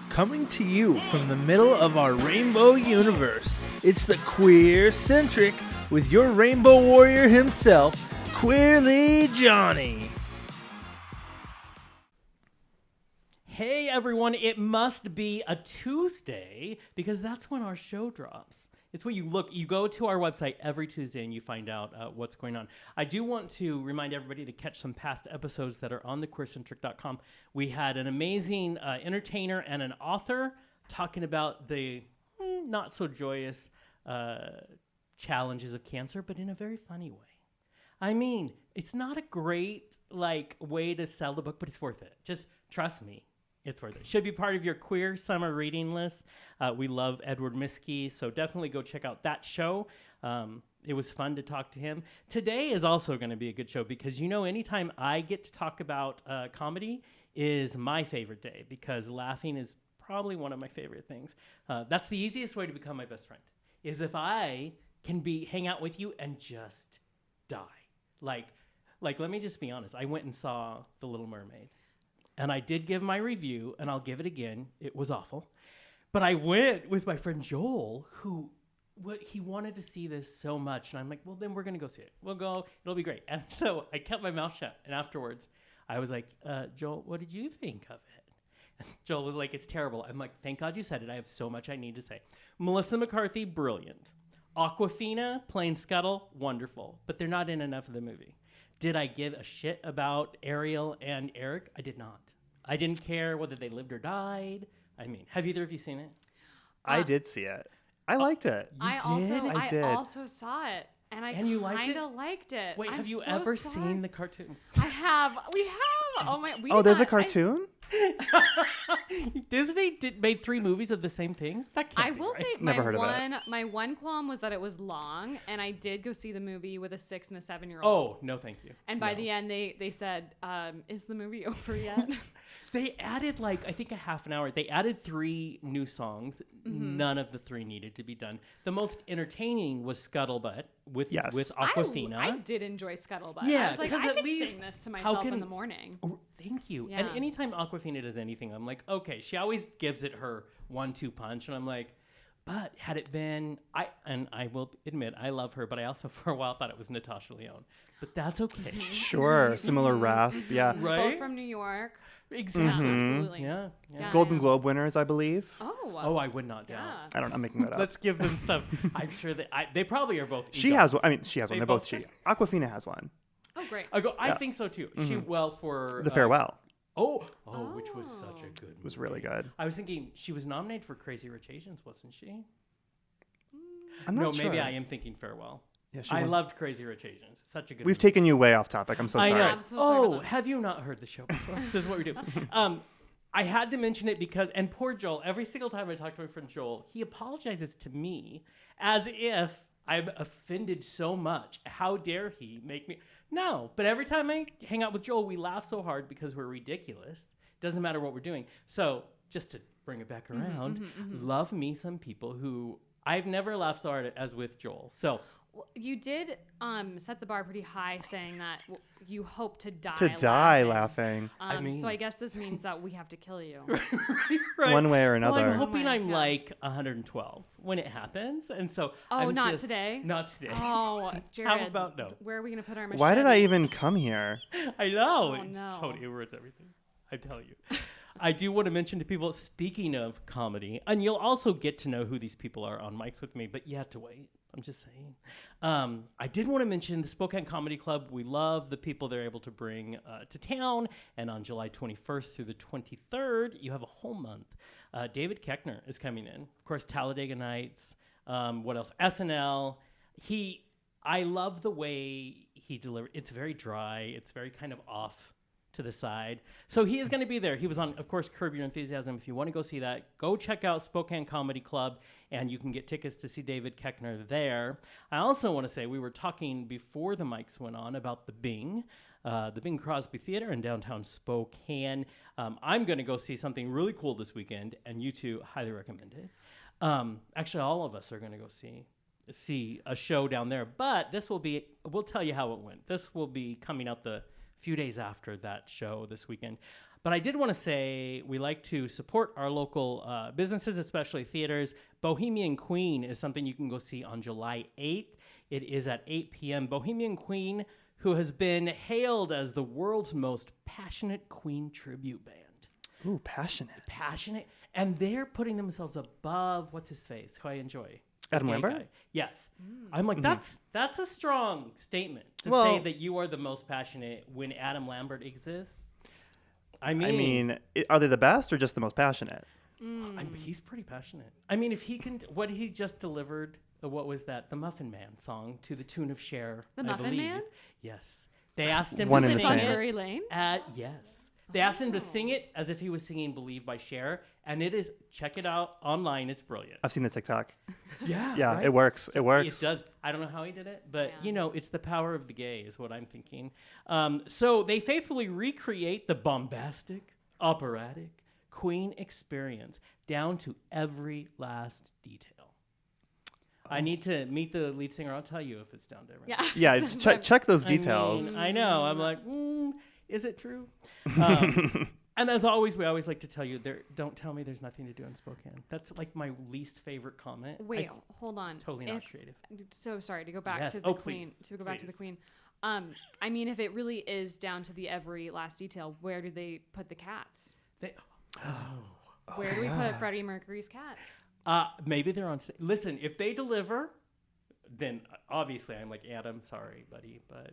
Coming to you from the middle of our rainbow universe, it's the QueerCentric with your rainbow warrior himself, Queerly Jonny. Hey everyone, it must be a Tuesday because that's when our show drops. It's when you go to our website every Tuesday and you find out what's going on. I do want to remind everybody to catch some past episodes that are on the QueerCentric.com. We had an amazing entertainer and an author talking about the not so joyous challenges of cancer, but in a very funny way. I mean, it's not a great way to sell the book, but it's worth it. Just trust me. It's worth it. Should be part of your queer summer reading list. We love Edward Miskey, so definitely go check out that show. It was fun to talk to him. Today is also going to be a good show because, anytime I get to talk about comedy is my favorite day because laughing is probably one of my favorite things. That's the easiest way to become my best friend, is if I can hang out with you and just die. Like, let me just be honest. I went and saw The Little Mermaid. And I did give my review, and I'll give it again. It was awful. But I went with my friend Joel, who he wanted to see this so much. And I'm like, well, then we're going to go see it. We'll go. It'll be great. And so I kept my mouth shut. And afterwards, I was like, Joel, what did you think of it? And Joel was like, it's terrible. I'm like, thank God you said it. I have so much I need to say. Melissa McCarthy, brilliant. Awkwafina, playing Scuttle, wonderful. But they're not in enough of the movie. Did I give a shit about Ariel and Eric? I did not. I didn't care whether they lived or died. I mean, have either of you seen it? I did see it. I liked it. I also saw it. And I kind of liked it. Wait, have you ever seen the cartoon? I have. We have. Oh my. There's a cartoon? Disney made 3 movies of the same thing? That can't be right. Say Never heard of that. My one qualm was that it was long, and I did go see the movie with a 6 and a 7-year-old. Oh, no thank you. And by the end, they said, is the movie over yet? They added I think a half an hour. They added 3 new songs. Mm-hmm. None of the 3 needed to be done. The most entertaining was Scuttlebutt with Awkwafina. I did enjoy Scuttlebutt. Yeah, I was like, I could sing this to myself in the morning. Oh, thank you. Yeah. And anytime Awkwafina does anything, I'm like, okay. She always gives it her 1-2 punch, and I'm like, but had it been, I will admit, I love her, but I also for a while thought it was Natasha Lyonne. But that's okay. Sure, similar rasp, yeah. Right? Both from New York. Exactly. Yeah, absolutely. Yeah. Golden Globe winners, I believe. Oh, I would not doubt. I don't know, I'm making that up. Let's give them stuff. I'm sure that they probably are both. She has one. I mean, she has one. They're both she. Awkwafina has one. Oh, great. I think so too. She for The Farewell. Which was such a good movie. It was really good. I was thinking she was nominated for Crazy Rich Asians, wasn't she? I'm not sure. Maybe I am thinking Farewell. Yeah, I loved Crazy Rich Asians. Such a good We've movie. taken you way off topic. I'm so sorry. I know. I'm so sorry about that. Have you not heard the show before? This is what we do. I had to mention it because, and poor Joel, every single time I talk to my friend Joel, he apologizes to me as if I'm offended so much. How dare he make me? No, but every time I hang out with Joel, we laugh so hard because we're ridiculous. Doesn't matter what we're doing. So just to bring it back around, love me some people who I've never laughed so hard as with Joel. So you did set the bar pretty high, saying that you hope to die. To die laughing. So I guess this means that we have to kill you. Right. One way or another. Well, I'm hoping I'm like 112 when it happens, and so. Not today. Not today. Oh, Jared. How about no? Where are we gonna put our machetes? Why did I even come here? I know. Oh, It's no. totally ruins everything. I tell you. I do want to mention to people, speaking of comedy, and you'll also get to know who these people are on mics with me, but you have to wait. I'm just saying. I did want to mention the Spokane Comedy Club. We love the people they're able to bring to town. And on July 21st through the 23rd, you have a whole month. David Koechner is coming in. Of course, Talladega Nights. What else? SNL. I love the way he delivered. It's very dry. It's very kind of off to the side. So he is going to be there. He was on, of course, Curb Your Enthusiasm. If you want to go see that, go check out Spokane Comedy Club, and you can get tickets to see David Koechner there. I also want to say we were talking before the mics went on about the Bing Crosby Theater in downtown Spokane. I'm going to go see something really cool this weekend, and you two highly recommend it. Actually, all of us are going to go see a show down there, but we'll tell you how it went. This will be coming out the few days after that show this weekend. But I did want to say we like to support our local businesses, especially theaters. Bohemian Queen is something you can go see on July 8th. It is at 8 p.m. Bohemian Queen, who has been hailed as the world's most passionate Queen tribute band. Ooh, passionate. Passionate. And they're putting themselves above, what's his face, who I enjoy. Adam Gay Lambert? guy. Yes. I'm like, that's a strong statement to Well- say that you are the most passionate when Adam Lambert exists. I mean, Are they the best or just the most passionate? he's pretty passionate. I mean, if he can, what he just delivered, what was that? The Muffin Man song to the tune of Cher. The I Muffin believe. Man? Yes. They asked him One to and sing the on same. Drury it. Lane? Yes. They asked him to sing it as if he was singing Believe by Cher. And it is, check it out online. It's brilliant. I've seen the TikTok. Yeah. Yeah, right? it works. It works. It does. I don't know how he did it, but Yeah. it's the power of the gay is what I'm thinking. So they faithfully recreate the bombastic, operatic Queen experience down to every last detail. I need to meet the lead singer. I'll tell you if it's down to every. Yeah. Yeah, Sometimes- check those I mean, details. I know. I'm like, is it true? And as always, we always like to tell you, don't tell me there's nothing to do in Spokane. That's like my least favorite comment. Wait, hold on. Totally not creative. So sorry to go back Yes. to the Oh, Queen. please, To go back to the please. Queen. I mean, if it really is down to the every last detail, where do they put the cats? They, Where do we put Freddie Mercury's cats? maybe they're on. Listen, if they deliver, then obviously I'm like, Adam, sorry, buddy, but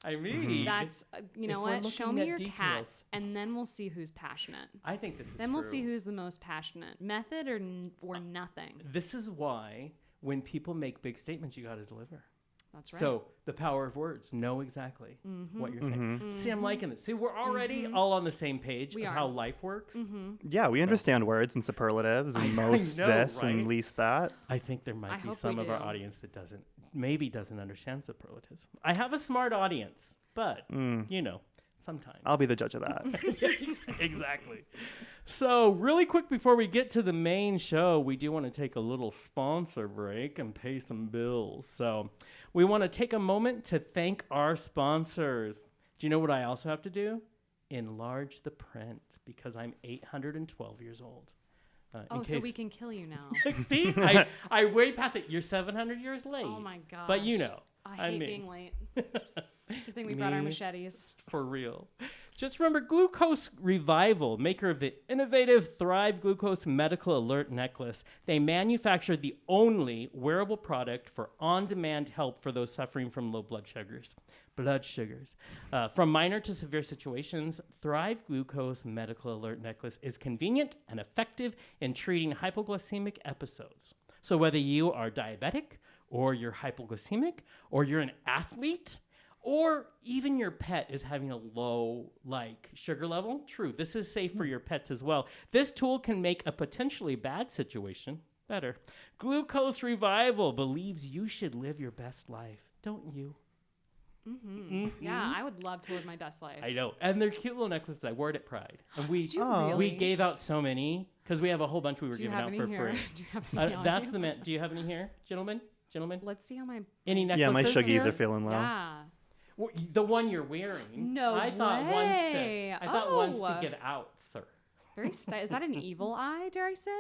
I mean, That's you know if we're what? Show looking me at your details. cats, and then we'll see who's passionate. I think this is Then we'll true. see who's the most passionate. Method or nothing. This is why when people make big statements, you got to deliver. That's right. So the power of words, know exactly what you're saying. Mm-hmm. See, I'm liking this. See, we're already all on the same page We of are. how life works. Yeah, we understand words and superlatives and most know, this right? and least that. I think there might I be hope some we of our do. audience that doesn't understand superlatives. I have a smart audience, but sometimes I'll be the judge of that. exactly. So, really quick before we get to the main show, we do want to take a little sponsor break and pay some bills. So, we want to take a moment to thank our sponsors. Do you know what I also have to do? Enlarge the print because I'm 812 years old. oh, so we can kill you now. See, I way past it. You're 700 years late. Oh my gosh. But you know, I hate mean, being late. Good thing we brought our Me? machetes. for real. Just remember Glucose Revival, maker of the innovative Thrive Glucose Medical Alert Necklace. They manufacture the only wearable product for on-demand help for those suffering from low blood sugars. From minor to severe situations, Thrive Glucose Medical Alert Necklace is convenient and effective in treating hypoglycemic episodes. So whether you are diabetic, or you're hypoglycemic, or you're an athlete, or even your pet is having a low sugar level. True, this is safe for your pets as well. This tool can make a potentially bad situation better. Glucose Revival believes you should live your best life, don't you? Yeah, I would love to live my best life. I know. And they're cute little necklaces. I wore it at Pride. And we Did you Oh. really? we gave out so many because we have a whole bunch we were Do you giving have out any for here? free. Do you have any on That's you? the man. Do you have any here, gentlemen? Let's see how my. Any necklaces? Yeah, my shuggies here? are feeling low. Yeah. Well, the one you're wearing. No I thought way. once to Oh. give out, sir. Very stylish. Is that an evil eye, dare I say?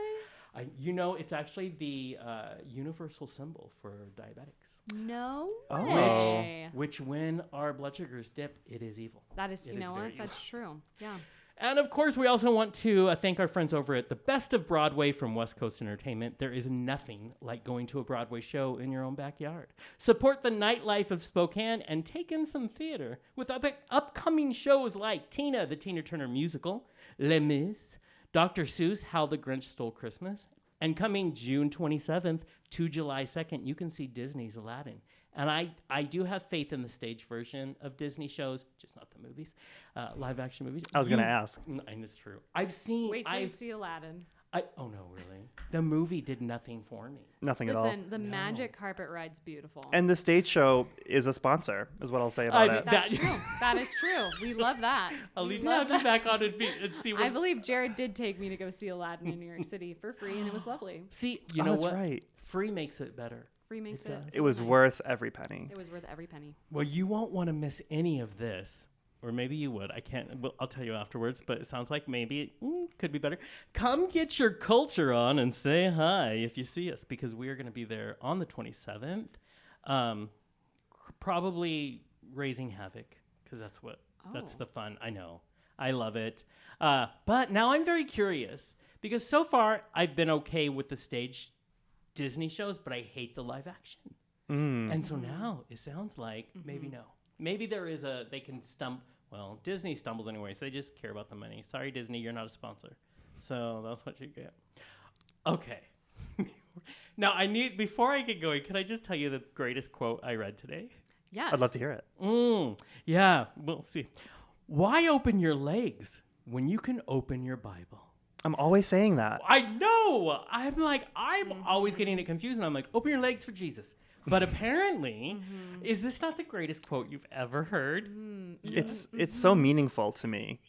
It's actually the universal symbol for diabetics. No Oh. way. Which, when our blood sugars dip, it is evil. That is, It you is know very what? That's true. Yeah. And of course, we also want to thank our friends over at the Best of Broadway from West Coast Entertainment. There is nothing like going to a Broadway show in your own backyard. Support the nightlife of Spokane and take in some theater with upcoming shows like Tina, the Tina Turner musical, Les Mis, Dr. Seuss, How the Grinch Stole Christmas, and coming June 27th to July 2nd, you can see Disney's Aladdin. And I do have faith in the stage version of Disney shows, just not the movies, live action movies. I was going to ask. And it's true. I've seen. Wait till you see Aladdin. Oh no, really? The movie did nothing for me. Nothing at all. Listen, the magic carpet ride's beautiful. And the stage show is a sponsor, is what I'll say about mean, it. That's true. That is true. We love that. I'll We leave love that back on and see I what's. believe Jared did take me to go see Aladdin in New York City for free, and it was lovely. See, you know that's what? right. Free makes it better. Free makes It it. does. It was nice. worth every penny. It was worth every penny. Well, you won't want to miss any of this or maybe you would. I can't. Well, I'll tell you afterwards. But it sounds like maybe it could be better. Come get your culture on and say hi if you see us, because we are going to be there on the 27th. Probably raising havoc, because that's the fun. I know. I love it. But now I'm very curious, because so far I've been okay with the stage Disney shows, but I hate the live action. And so now it sounds like maybe no. Maybe they can stump. Well, Disney stumbles anyway, so they just care about the money. Sorry, Disney, you're not a sponsor. So that's what you get. Okay. Now, before I get going, can I just tell you the greatest quote I read today? Yes. I'd love to hear it. Yeah, we'll see. Why open your legs when you can open your Bible? I'm always saying that. I know. I'm always getting it confused, and I'm like, open your legs for Jesus. But apparently, is this not the greatest quote you've ever heard? It's so meaningful to me.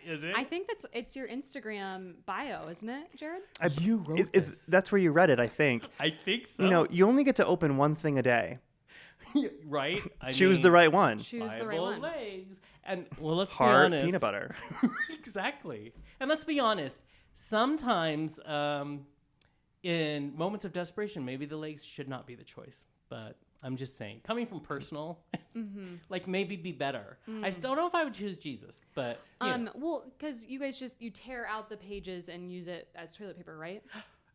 Is it? I think it's your Instagram bio, isn't it, Jared? You wrote this. That's where you read it, I think. I think so. You know, you only get to open one thing a day. Right? Choose the right one. Choose the right Bible one. legs. And, well, let's be Heart, honest. peanut butter. Exactly. And let's be honest. Sometimes in moments of desperation, maybe the legs should not be the choice. But I'm just saying, coming from personal, like maybe be better. I still don't know if I would choose Jesus, but well, because you guys you tear out the pages and use it as toilet paper, right?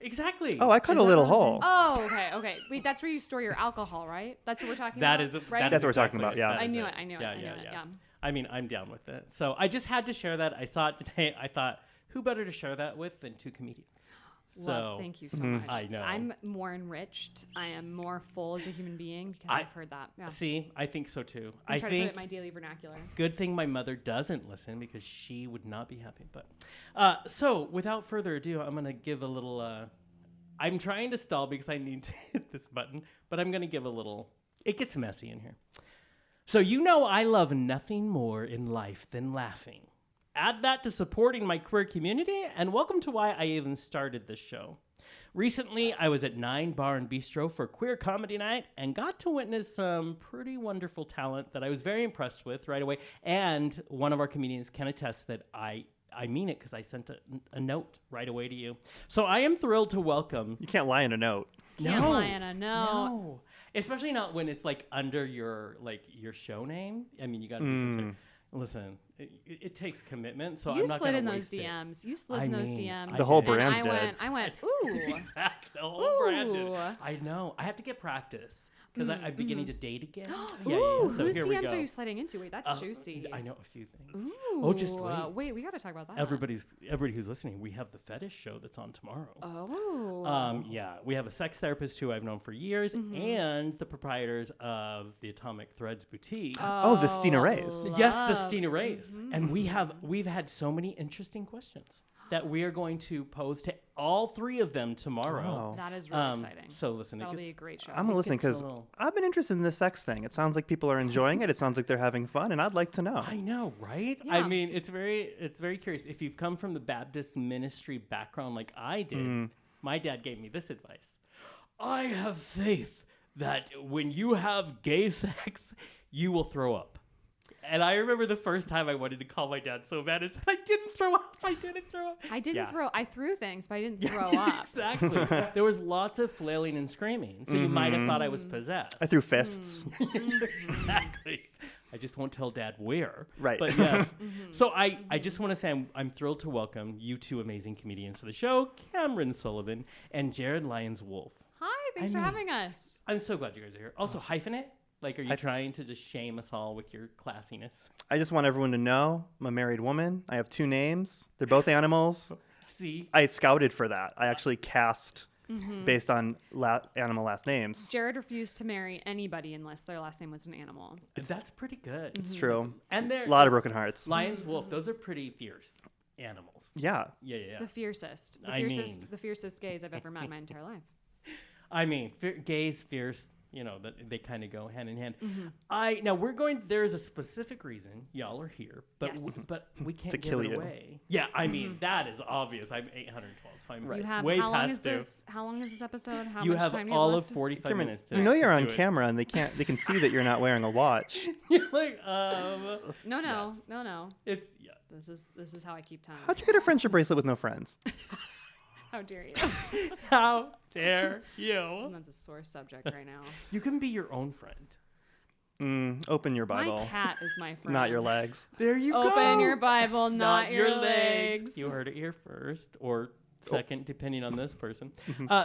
exactly. Oh, I cut a little hole. Oh, okay. Wait, that's where you store your alcohol, right? That's what we're talking about. Right? That's what we're talking about, yeah. That I is knew it. Yeah. I mean, I'm down with it. So I just had to share that. I saw it today. I thought, who better to share that with than two comedians? Well, thank you so much. I know. I'm more enriched. I am more full as a human being because I've heard that. Yeah. See, I think so too. I try to put it in my daily vernacular. Good thing my mother doesn't listen because she would not be happy. But so without further ado, I'm going to give a little. I'm trying to stall because I need to hit this button, but I'm going to give a little. It gets messy in here. So I love nothing more in life than laughing. Add that to supporting my queer community, and welcome to why I even started this show. Recently, I was at 9 Bar and Bistro for Queer Comedy Night and got to witness some pretty wonderful talent that I was very impressed with right away. And one of our comedians can attest that I mean it because I sent a note right away to you. So I am thrilled to welcome... You can't lie in a note. Can't lie in a note. No. Especially not when it's like under your show name. I mean, you got to be sincere. Listen, it takes commitment, so I'm not going to waste it. You slid in those DMs. The whole and brand I went, ooh. Exactly. The whole brand did. I know. I have to get practice because I'm beginning to date again. Ooh, So whose here we DMs go. are you sliding into? Wait, that's juicy. I know a few things. Ooh. Oh, just wait. Wait, we got to talk about that. Everybody who's listening, we have the fetish show that's on tomorrow. Oh. Yeah, we have a sex therapist who I've known for years, and the proprietors of the Atomic Threads Boutique. Oh, the Stina Rays. Yes, the Stina Rays. And we've had so many interesting questions that we are going to pose to all three of them tomorrow. Wow. That is really exciting. So listen, that'll be a great show. I'm going to listen because I've been interested in the sex thing. It sounds like people are enjoying it. It sounds like they're having fun, and I'd like to know. I know, right? Yeah. I mean, it's very curious. If you've come from the Baptist ministry background like I did, my dad gave me this advice. I have faith that when you have gay sex, you will throw up. And I remember the first time I wanted to call my dad so bad, and said, I didn't throw up. I threw things, but I didn't throw up. Exactly. There was lots of flailing and screaming, so you might have thought I was possessed. I threw fists. Exactly. I just won't tell Dad where. Right. But yes. So I just want to say I'm thrilled to welcome you two amazing comedians to the show, Camrynne Sullivan and Jared Lyons-Wolf. Hi, thanks for having us. I'm so glad you guys are here. Also, hyphenate? Like, are you trying to just shame us all with your classiness? I just want everyone to know I'm a married woman. I have 2 names. They're both animals. See? I scouted for that. I actually cast based on animal last names. Jared refused to marry anybody unless their last name was an animal. That's pretty good. It's true. And they're A lot of broken hearts. Lyons-Wolf, those are pretty fierce animals. Yeah. Yeah. The fiercest. The fiercest gays I've ever met in my entire life. I mean, gays, fierce. you know, that they kind of go hand in hand. Mm-hmm. Now there's a specific reason y'all are here, but Yes. but we can't To give kill it you. away. Yeah, I mean, that is obvious. I'm 812, so I'm You have way how long past is due. this? How long is this episode? How You much have time do you all have of left? 45 Camrynne, minutes to you know to you're on do it. camera, and they can see that you're not wearing a watch. You're like, No. it's, yeah. This is how I keep time. How'd you get a friendship bracelet with no friends? How dare you? How dare you? That's a sore subject right now. You can be your own friend. Open your My Bible, cat is my friend. not your legs. There you go. Open your Bible, not your legs. You heard it here first, or second, depending on this person.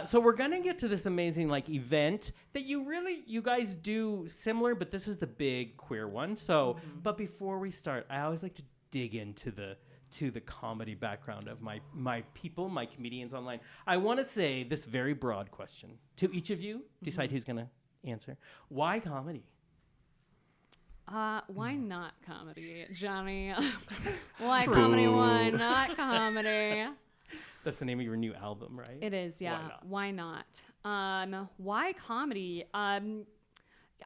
So we're gonna get to this amazing like event that you guys do similar, but this is the big queer one. So, but before we start, I always like to dig into the comedy background of my people, my comedians online. I want to say this very broad question to each of you. Decide who's gonna answer. Why comedy? Why not comedy, Johnny? Why comedy? Why not comedy? That's the name of your new album, right? It is, yeah. Why not? Why not? Why comedy? I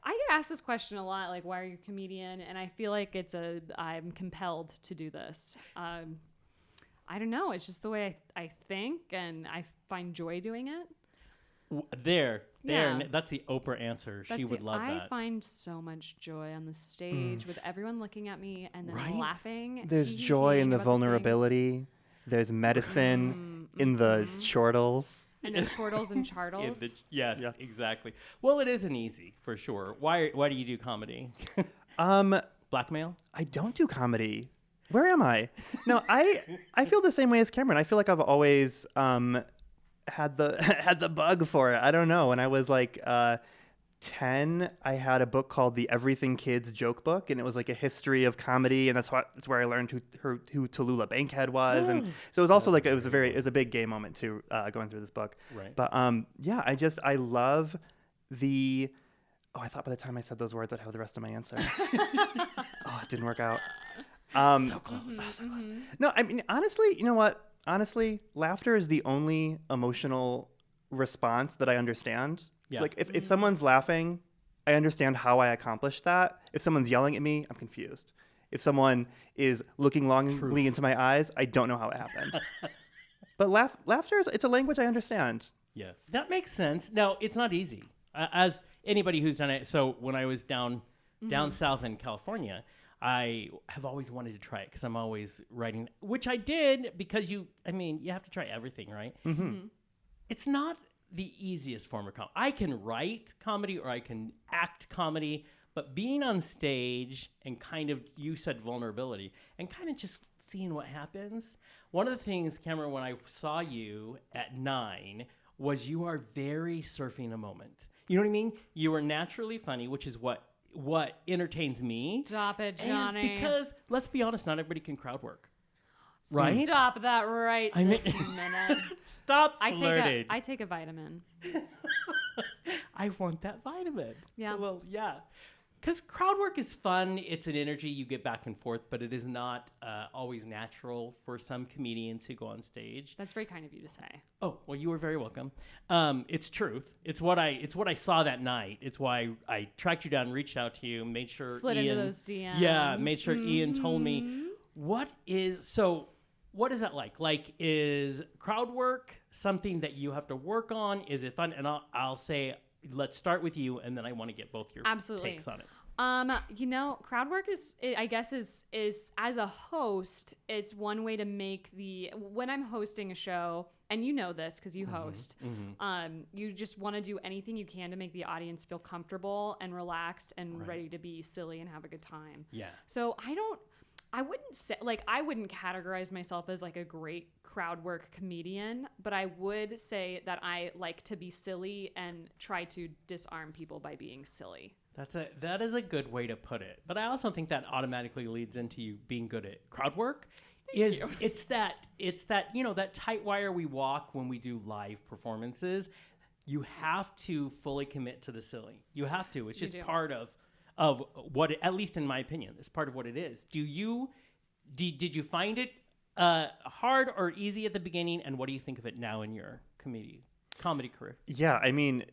get asked this question a lot, like, why are you a comedian? And I feel like I'm compelled to do this. I don't know. It's just the way I think, and I find joy doing it. There. Yeah. That's the Oprah answer. She would love I that. find so much joy on the stage with everyone looking at me and then Right? laughing. There's joy in the about things. vulnerability. There's medicine in the chortles. And then chortles and chartles. Yes, Yeah. exactly. Well, it isn't easy for sure. Why do you do comedy? Blackmail? I don't do comedy. Where am I? No, I feel the same way as Camrynne. I feel like I've always had the bug for it. I don't know. When I was like 10, I had a book called The Everything Kids Joke Book, and it was like a history of comedy, and that's where I learned who Tallulah Bankhead was, and so it was also like it was a big gay moment too, going through this book. Right. But yeah, I love the. Oh, I thought by the time I said those words, I'd have the rest of my answer. Oh, it didn't work out. So close. No, I mean, honestly, you know what? Honestly, laughter is the only emotional response that I understand. Yeah. Like, if someone's laughing, I understand how I accomplished that. If someone's yelling at me, I'm confused. If someone is looking longingly into my eyes, I don't know how it happened. But laughter it's a language I understand. Yeah, that makes sense. Now, it's not easy. As anybody who's done it, so when I was down south in California, I have always wanted to try it because I'm always writing, which I did because you have to try everything, right? It's not the easiest form of comedy. I can write comedy or I can act comedy, but being on stage and kind of, you said vulnerability, and kind of just seeing what happens. One of the things, Camrynne, when I saw you at 9, was you are very surfing a moment. You know what I mean? You are naturally funny, which is what entertains me. Stop it, And Johnny. because, let's be honest, not everybody can crowd work. Right? Stop that right I mean- this minute. Stop flirting. I take a vitamin. I want that vitamin. Yeah. Well, yeah. Because crowd work is fun. It's an energy you get back and forth, but it is not always natural for some comedians who go on stage. That's very kind of you to say. Oh, well, you are very welcome. It's truth. It's what I saw that night. It's why I tracked you down, reached out to you, made sure Slid Ian, into those DMs. Yeah, made sure Ian told me what is that like? Like, is crowd work something that you have to work on? Is it fun? And I'll say, let's start with you, and then I want to get both your takes on it. Crowd work is as a host, it's one way to make when I'm hosting a show, and you know this because you host, you just want to do anything you can to make the audience feel comfortable and relaxed and ready to be silly and have a good time. Yeah. So I wouldn't categorize myself as like a great crowd work comedian, but I would say that I like to be silly and try to disarm people by being silly. That is a good way to put it. But I also think that automatically leads into you being good at crowd work. It's that that tight wire we walk when we do live performances. You have to fully commit to the silly. You have to. It's just part of what, at least in my opinion, is part of what it is. Did you find it hard or easy at the beginning, and what do you think of it now in your comedy career? Yeah, I mean,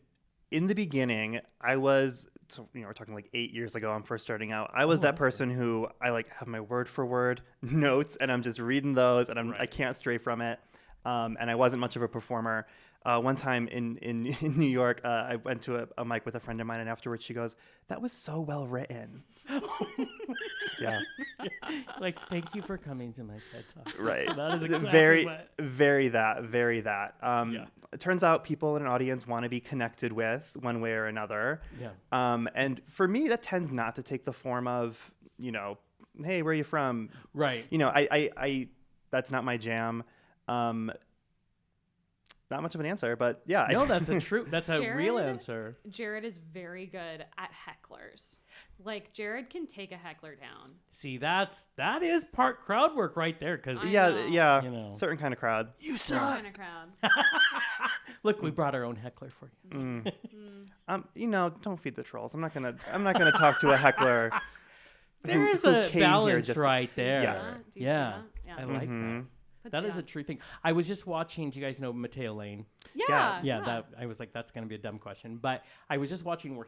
in the beginning, I was, so, we're talking like 8 years ago. I'm first starting out. I was that person who I like have my word for word notes, and I'm just reading those, and I can't stray from it. And I wasn't much of a performer. One time in New York, I went to a mic with a friend of mine, and afterwards she goes, "That was so well written." Yeah. Like, thank you for coming to my TED Talk. Right. So that is exactly very what... very that. It turns out people in an audience want to be connected with one way or another. Yeah. And for me, that tends not to take the form of, hey, where are you from? Right. I that's not my jam. Not much of an answer, but yeah. No, that's a real Jared- answer. Jared is very good at hecklers. Like, Jared can take a heckler down. See, that is part crowd work right there. Because know. Certain kind of crowd. You That suck. kind of crowd. look, we brought our own heckler for you. Don't feed the trolls. I'm not gonna talk to a heckler. There is who a came here balance just- right there. Yes. Do you see Yeah. that? Yeah. I like that. Puts That it is a on. true thing. I was just watching. Do you guys know Mateo Lane? Yeah. Yes. Yeah, I was like, that's going to be a dumb question. But I was just watching where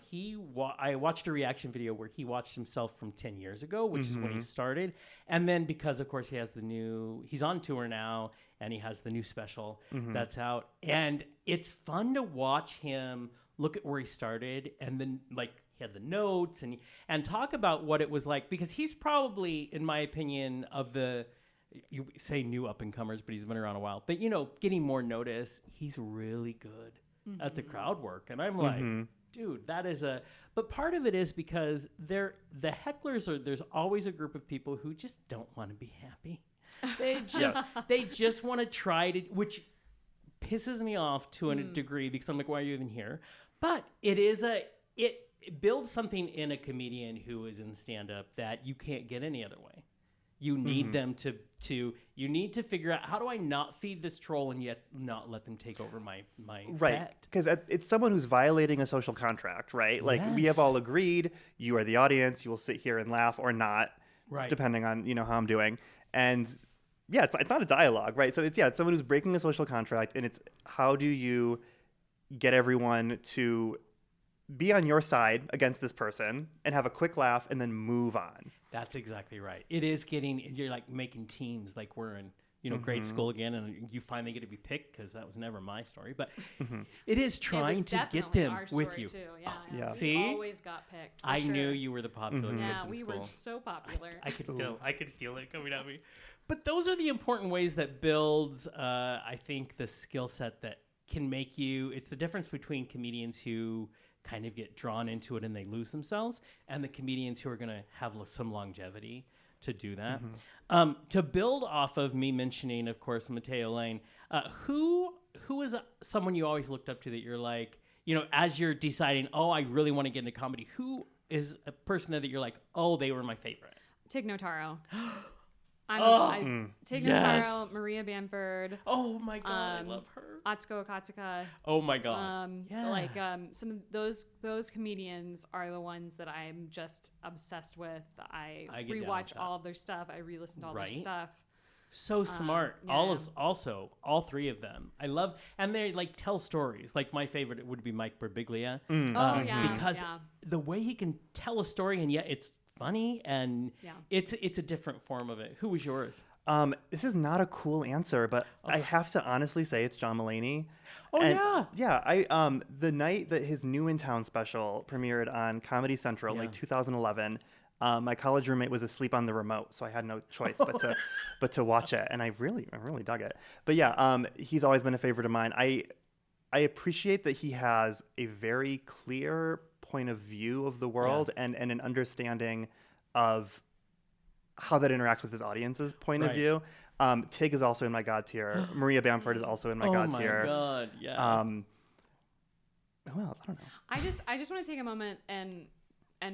I watched a reaction video where he watched himself from 10 years ago, which is when he started. And then because, of course, he's on tour now, and he has the new special that's out. And it's fun to watch him look at where he started, and then, like, he had the notes and talk about what it was like. Because he's probably, in my opinion, of the... You say new up-and-comers, but he's been around a while. But, getting more notice, he's really good at the crowd work. And I'm like, dude, that is But part of it is because the hecklers there's always a group of people who just don't want to be happy. They just want to try to, which pisses me off to a degree because I'm like, why are you even here? But it builds something in a comedian who is in stand-up that you can't get any other way. You need them you need to figure out, how do I not feed this troll and yet not let them take over my Right, set? because it's someone who's violating a social contract, right? Like, we have Yes. all agreed, you are the audience, you will sit here and laugh or not, Right. depending on, how I'm doing. And yeah, it's not a dialogue, right? So it's someone who's breaking a social contract, and it's how do you get everyone to be on your side against this person and have a quick laugh and then move on. That's exactly right. It is you're like making teams, like we're in, grade school again, and you finally get to be picked, because that was never my story. But it is trying to get them with you. Too. Yeah. We See? always got picked. For I sure. knew you were the popular kids Yeah, in we school. were so popular. I could feel it coming at me. But those are the important ways that builds, I think, the skill set that can make you. It's the difference between comedians who kind of get drawn into it and they lose themselves, and the comedians who are going to have some longevity to do that. To build off of me mentioning, of course, Mateo Lane, who is someone you always looked up to that you're like, as you're deciding, I really want to get into comedy, who is a person that you're like, they were my favorite? Tig Notaro. Tig yes. Notaro, Maria Bamford. Oh my God, I love her. Atsuko Okatsuka. Oh my God. Some of those comedians are the ones that I'm just obsessed with. I get down with rewatch that. all of their stuff. I re-listen to all their stuff. So smart. yeah. All three of them. I love, and they like tell stories. Like my favorite would be Mike Birbiglia. Because the way he can tell a story and yet it's funny, and it's a different form of it. Who was yours? This is not a cool answer, but I have to honestly say it's John Mulaney. Oh, And yeah. I the night that his New in Town special premiered on Comedy Central, like 2011, my college roommate was asleep on the remote, so I had no choice but to watch it, and I really dug it. But yeah, he's always been a favorite of mine. I appreciate that he has a very clear point of view of the world and an understanding of how that interacts with his audience's point of view. Tig is also in my God tier. Maria Bamford is also in my God tier. Oh my God, yeah. Who else? I don't know. I just want to take a moment and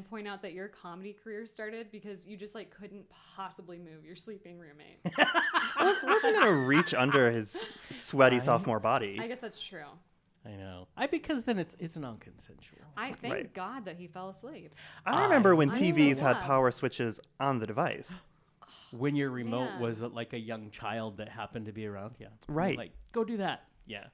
point out that your comedy career started because you just like couldn't possibly move your sleeping roommate. I wasn't gonna reach under his sweaty sophomore body. I guess that's true. I know. Because then it's non-consensual. I thank Right. God that he fell asleep. I remember when I'm so TVs had glad. power switches on the device. When your remote Man. was like a young child that happened to be around, Right. Like, go do that. Yeah.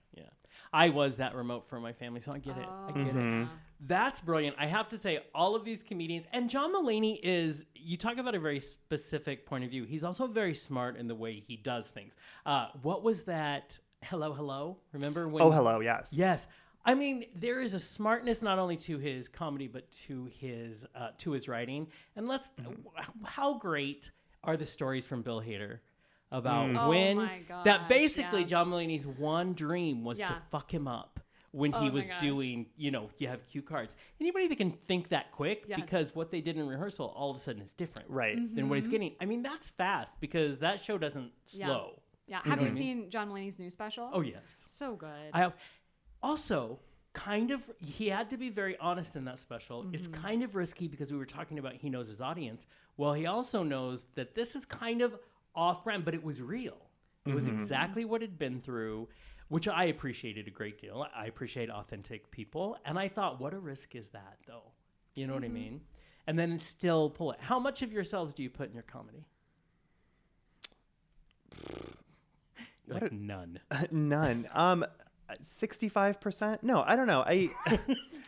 I was that remote for my family, so I get it. I get it. That's brilliant. I have to say, all of these comedians, and John Mulaney is, you talk about a very specific point of view. He's also very smart in the way he does things. What was that? Hello? Remember when? Oh, hello, yes. Yes. I mean, there is a smartness not only to his comedy, but to his writing. And how great are the stories from Bill Hader about when my gosh, that basically John Mulaney's one dream was to fuck him up when he was gosh. doing, you have cue cards. Anybody that can think that quick, Yes. because what they did in rehearsal all of a sudden is different Right. than what he's getting. I mean, that's fast because that show doesn't slow. Yeah. Have you seen John Mulaney's new special? Oh, yes. So good. I have. Also, he had to be very honest in that special. It's kind of risky because we were talking about he knows his audience. Well, he also knows that this is kind of off-brand, but it was real. It was exactly what he'd been through, which I appreciated a great deal. I appreciate authentic people. And I thought, what a risk is that, though? You know what I mean? And then still pull it. How much of yourselves do you put in your comedy? None. None. 65%? No, I don't know. I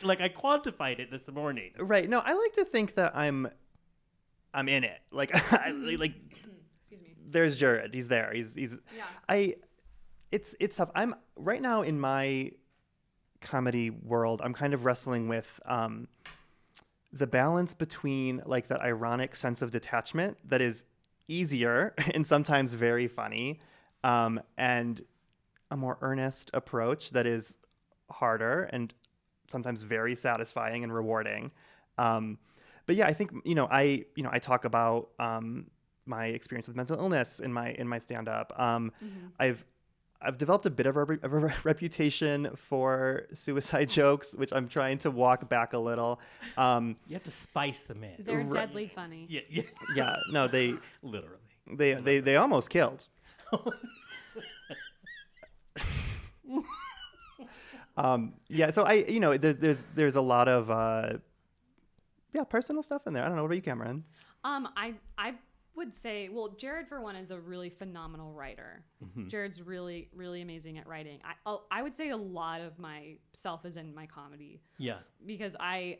quantified it this morning. Right. No, I like to think that I'm in it. Like Excuse me. there's Jared. He's there. He's Yeah. It's tough. I'm right now in my comedy world. I'm kind of wrestling with the balance between like that ironic sense of detachment that is easier and sometimes very funny, and a more earnest approach that is harder and sometimes very satisfying and rewarding. But yeah, I think I talk about my experience with mental illness in my stand-up. I've developed a bit of a reputation for suicide jokes, which I'm trying to walk back a little. You have to spice them in. They're deadly funny. Yeah. Yeah, no, they Literally. they almost killed. Yeah, so there's a lot of personal stuff in there. I don't know. What about you, Camrynne? I would say, well, Jared for one is a really phenomenal writer. Jared's really, really amazing at writing. I would say a lot of myself is in my comedy. Yeah. Because I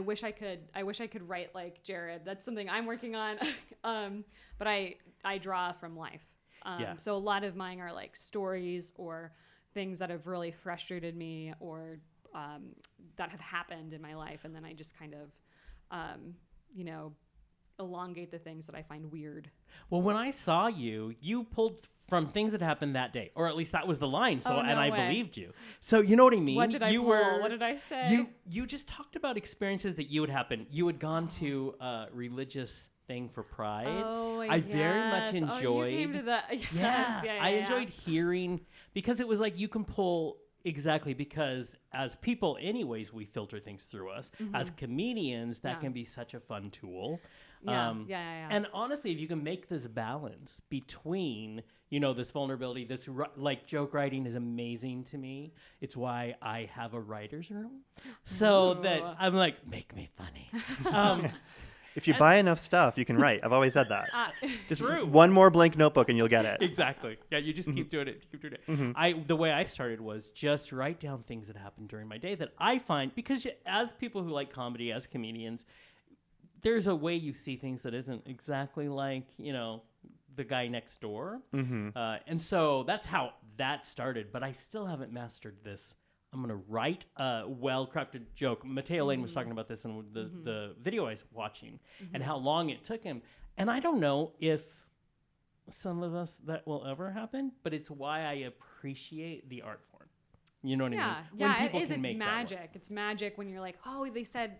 wish I could write like Jared. That's something I'm working on. But I draw from life. So a lot of mine are like stories or things that have really frustrated me or that have happened in my life, and then I just kind of elongate the things that I find weird. Well, when I saw you pulled from things that happened that day, or at least that was the line. So, I believed you. So you know what I mean? What did I pull? What did I say? You just talked about experiences that you would happen. You had gone to a religious thing for Pride. Oh, I very much enjoyed. Oh, you came to the Yeah, I enjoyed hearing, because it was like you can pull. Exactly, because as people, anyways, we filter things through us. As comedians, that can be such a fun tool. Yeah. And honestly, if you can make this balance between, this vulnerability, this like joke writing is amazing to me. It's why I have a writer's room, so that I'm like, make me funny. If you buy enough stuff, you can write. I've always said that. Just True. one more blank notebook and you'll get it. Exactly. Yeah, you just keep doing it. The way I started was just write down things that happened during my day that I find, because as people who like comedy, as comedians, there's a way you see things that isn't exactly like, the guy next door. And so that's how that started. But I still haven't mastered this. I'm going to write a well-crafted joke. Mateo Lane was talking about this in the video I was watching and how long it took him. And I don't know if some of us that will ever happen, but it's why I appreciate the art form. You know what I mean? Yeah, it is. It's magic. It's magic when you're like, oh, they said,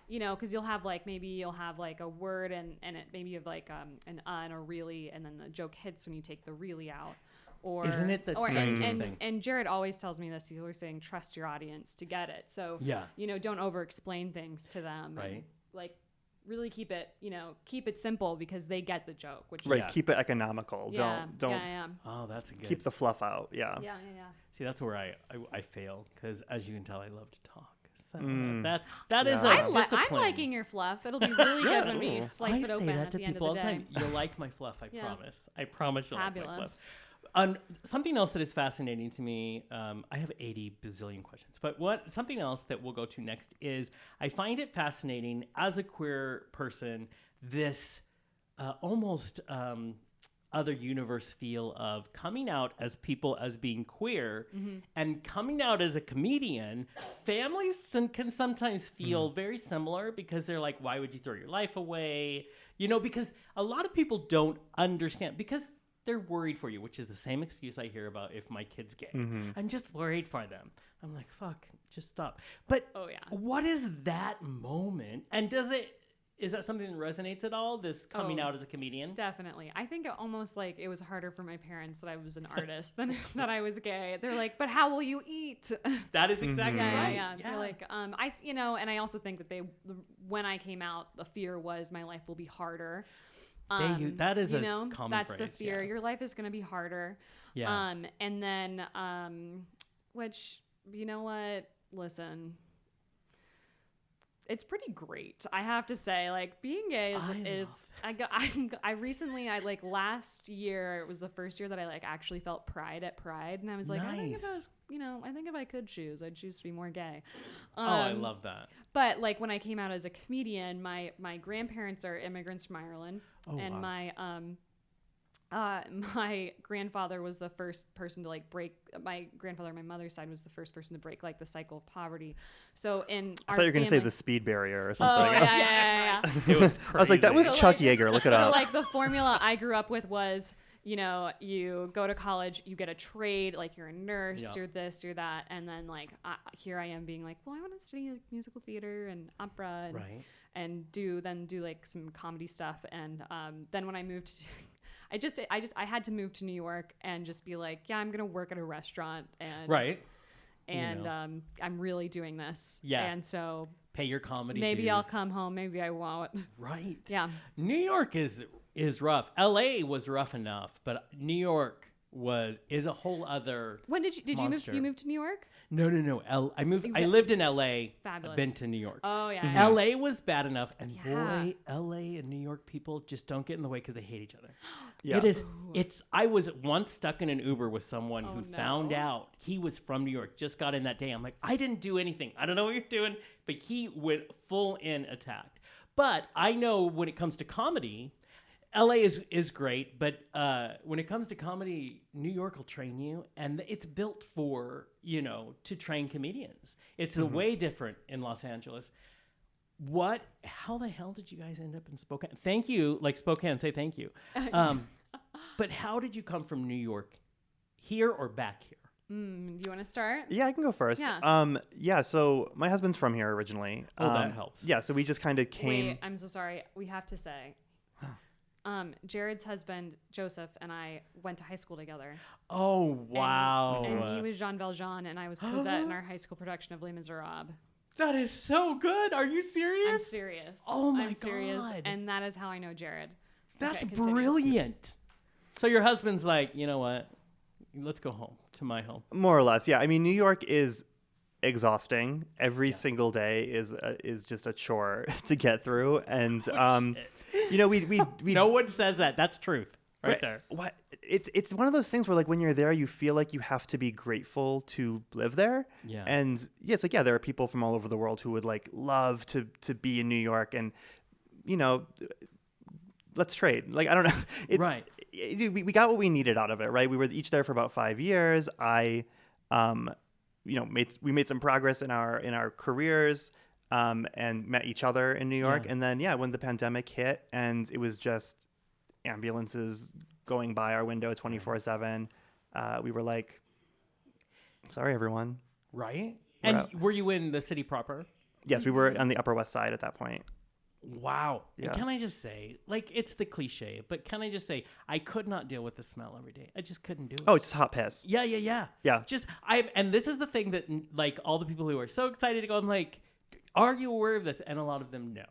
because you'll have like, maybe you'll have like a word and it maybe you have like an and a really, and then the joke hits when you take the really out. Or, isn't it the strangest thing? And Jared always tells me this. He's always saying, trust your audience to get it. So, don't over-explain things to them. Right. And, like, really keep it simple because they get the joke. Which Right. Keep it economical. Yeah. Don't. Yeah. Oh, that's a good. Keep the fluff out. Yeah. Yeah. See, that's where I fail, because as you can tell, I love to talk. So that is I'm discipline. liking your fluff. It'll be really good when we slice it open I say that at to the end of people the all the day. time. You'll like my fluff, I promise. I promise you'll like my Fabulous. fluff. Something else that is fascinating to me, I have 80 bazillion questions, but something else that we'll go to next is I find it fascinating as a queer person, this almost other universe feel of coming out as people as being queer and coming out as a comedian. Families can sometimes feel very similar because they're like, why would you throw your life away? You know, because a lot of people don't understand because they're worried for you, which is the same excuse I hear about if my kid's gay. I'm just worried for them. I'm like, fuck, just stop. But what is that moment? And is that something that resonates at all? This coming out as a comedian? Definitely. I think it almost like it was harder for my parents that I was an artist than that I was gay. They're like, but how will you eat? That is exactly right. Yeah. They're like, and I also think that when I came out, the fear was my life will be harder. That is a common that's phrase. The fear. Your life is going to be harder. Yeah. And then, which, you know what? Listen, it's pretty great. I have to say, like, being gay last year, it was the first year that I like actually felt pride at Pride. And I was like, I think if I could choose, I'd choose to be more gay. I love that. But like when I came out as a comedian, my grandparents are immigrants from Ireland. And my grandfather was the first person to like break. My grandfather on my mother's side was the first person to break like the cycle of poverty. So I thought you were going to say the speed barrier or something. Oh, yeah. It was crazy. I was like, that was Chuck Yeager. Look it up. So like the formula I grew up with was, you know, you go to college, you get a trade, like you're a nurse, you're this, you're that, and then like here I am being like, well, I want to study like musical theater and opera, and do like some comedy stuff, and then when I moved to I had to move to New York and just be like, yeah, I'm gonna work at a restaurant and I'm really doing this. Yeah. And so pay your comedy maybe dues. I'll come home, maybe I won't. Right. Yeah. New York is rough. LA was rough enough, but New York is a whole other When did you move to New York? No. I lived in LA. Fabulous. I've been to New York. Oh yeah. LA was bad enough, and boy, LA and New York people just don't get in the way because they hate each other. Yeah. It is. I was once stuck in an Uber with someone who found out he was from New York, just got in that day. I'm like, I didn't do anything. I don't know what you're doing, but he went full in attacked. But I know when it comes to comedy, LA is great, but when it comes to comedy, New York will train you, and it's built for, to train comedians. It's way different in Los Angeles. How the hell did you guys end up in Spokane? Thank you, like Spokane, say thank you. But how did you come from New York here or back here? Do you want to start? Yeah, I can go first. Yeah. So my husband's from here originally. That helps. Yeah, so we just kind of came. Wait, I'm so sorry. We have to say. Jared's husband, Joseph, and I went to high school together. Oh, wow. And he was Jean Valjean, and I was Cosette in our high school production of Les Miserables. That is so good. Are you serious? I'm serious. Oh, my I'm serious, God. and that is how I know Jared. That's brilliant. So your husband's like, you know what? Let's go home, to my home. More or less, yeah. I mean, New York is exhausting. Every single day is just a chore to get through, and we no one says that. That's truth, right there. What it's one of those things where like when you're there, you feel like you have to be grateful to live there. Yeah. And it's like there are people from all over the world who would like love to be in New York, and let's trade. Like I don't know. It's, right. We got what we needed out of it, right? We were each there for about 5 years. We made some progress in our careers. And met each other in New York. Yeah. And then, when the pandemic hit and it was just ambulances going by our window 24/7, we were like, sorry, everyone. Right. And were you in the city proper? Yes, we were on the Upper West Side at that point. Wow. Yeah. And can I just say, like, it's the cliche, but can I just say, I could not deal with the smell every day. I just couldn't do it. Oh, it's just hot piss. Yeah. Yeah. And this is the thing that, like, all the people who are so excited to go, I'm like, are you aware of this? And a lot of them know.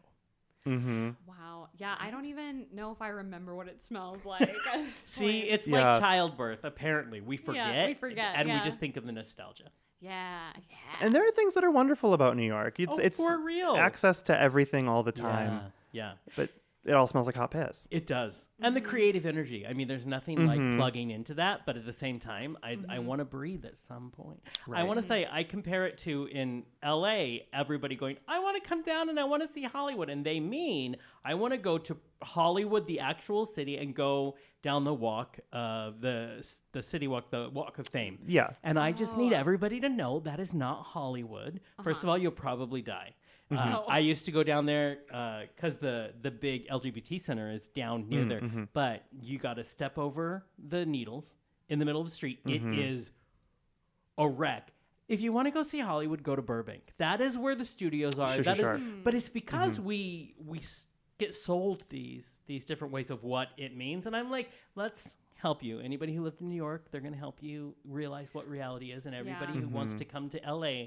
Mm-hmm. Wow. Yeah, I don't even know if I remember what it smells like. See, it's like childbirth, apparently. We forget. Yeah, we forget. And we just think of the nostalgia. Yeah. And there are things that are wonderful about New York. It's for real. Access to everything all the time. Yeah. But it all smells like hot piss. It does. And the creative energy. I mean, there's nothing like plugging into that, but at the same time, I want to breathe at some point. I want to say, I compare it to in LA, everybody going, I want to come down and I want to see Hollywood. And they mean, I want to go to Hollywood, the actual city, and go down the walk, the city walk, the Walk of Fame. Yeah. And I just need everybody to know that is not Hollywood. First of all, you'll probably die. I used to go down there because the big LGBT center is down near there. But you got to step over the needles in the middle of the street. It is a wreck. If you want to go see Hollywood, go to Burbank. That is where the studios are. Sure. But it's because we get sold these different ways of what it means. And I'm like, let's help you. Anybody who lived in New York, they're going to help you realize what reality is. And everybody who wants to come to LA,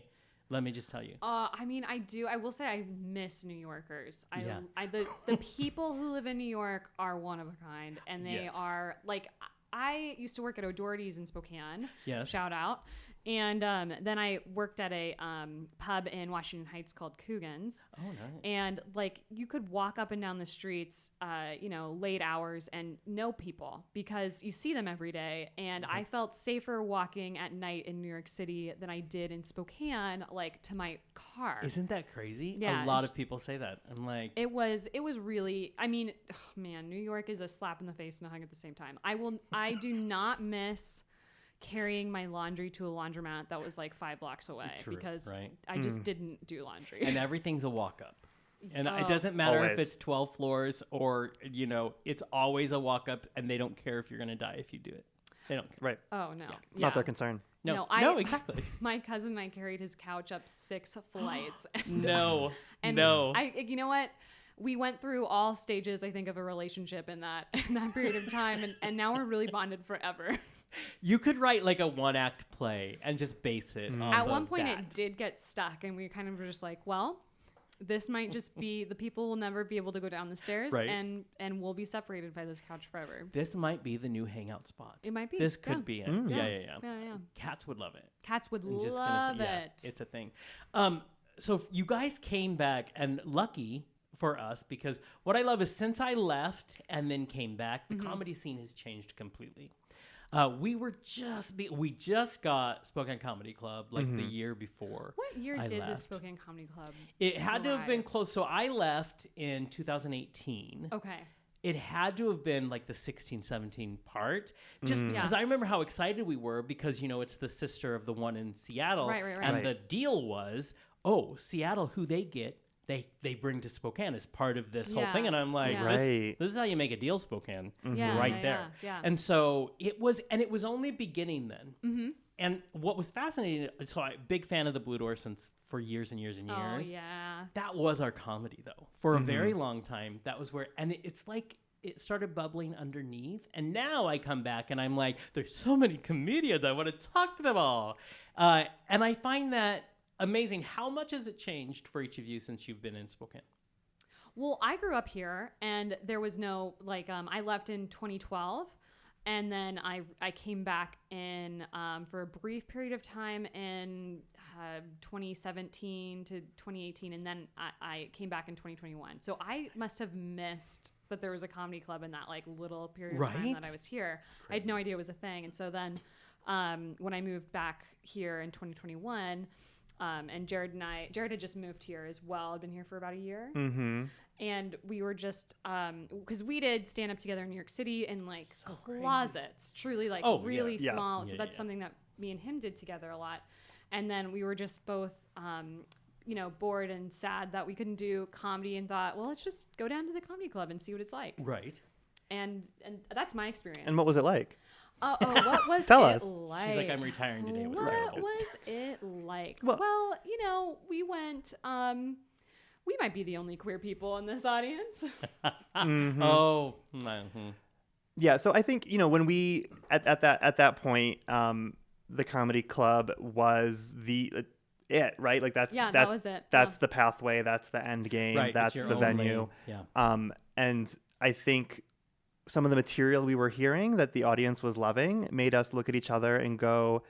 let me just tell you. I mean, I do. I will say I miss New Yorkers. The people who live in New York are one of a kind. And they are, like, I used to work at O'Doherty's in Spokane. Yes. Shout out. And then I worked at a pub in Washington Heights called Coogan's. Oh, nice. And like you could walk up and down the streets, late hours and know people because you see them every day. And I felt safer walking at night in New York City than I did in Spokane, like to my car. Isn't that crazy? Yeah. A lot of people say that. I'm like, It was really, I mean, man, New York is a slap in the face and a hug at the same time. I do not miss carrying my laundry to a laundromat that was like 5 blocks away because I just didn't do laundry. and everything's a walk up. And it doesn't matter if Always. it's 12 floors or, it's always a walk up and they don't care if you're going to die if you do it. They don't care. Right. Oh, no. It's not their concern. No, exactly. My cousin and I carried his couch up 6 flights. No. You know what? We went through all stages, I think, of a relationship in that period of time. And now we're really bonded forever. You could write like a 1-act play and just base it off At one of point, that. it did get stuck, and we kind of were just like, well, this might just be the people will never be able to go down the stairs, Right. and we'll be separated by this couch forever. This might be the new hangout spot. It might be. This could be it. Yeah. Yeah. Cats would love it. Cats would I'm just love gonna say, it. it's a thing. So you guys came back, and lucky for us, because what I love is since I left and then came back, the comedy scene has changed completely. We just got Spokane Comedy Club like the year before. What year I did the left. Spokane Comedy Club? It had to have been arrive? close. So I left in 2018. Okay. It had to have been like the 16-17 part, just Yeah. because I remember how excited we were because, it's the sister of the one in Seattle. Right. And Right. the deal was, Seattle, who they get, they bring to Spokane as part of this whole Yeah. thing. And I'm like, Yeah. Right. this is how you make a deal, Spokane. Yeah, Right yeah, there. yeah. And so it was only beginning then. Mm-hmm. And what was fascinating, so I'm a big fan of the Blue Door for years and years and years. Oh, yeah. That was our comedy, though. For a very long time, that was where, and it's like, it started bubbling underneath. And now I come back and I'm like, there's so many comedians. I want to talk to them all. And I find that amazing. How much has it changed for each of you since you've been in Spokane? Well, I grew up here, and there was no, I left in 2012, and then I came back in for a brief period of time in 2017 to 2018, and then I came back in 2021. So I must have missed that there was a comedy club in that, little period of time that I was here. I had no idea it was a thing. And so then when I moved back here in 2021, and Jared had just moved here as well. I'd been here for about a year. Mm-hmm. And we were just, because we did stand up together in New York City in closets, truly really Yeah. small. So Yeah, that's yeah. something that me and him did together a lot. And then we were just both, bored and sad that we couldn't do comedy and thought, well, let's just go down to the comedy club and see what it's like. Right. And that's my experience. And what was it like? What was Tell it us. like? She's like, I'm retiring today. It was What terrible. was it like? Well- We went, we might be the only queer people in this audience. Oh. Mm-hmm. Yeah, so I think when we at that point, the comedy club was it, right? Like that was it. That's the pathway. That's the end game. Right. That's it's your the own venue. lane. Yeah. And I think some of the material we were hearing that the audience was loving made us look at each other and go,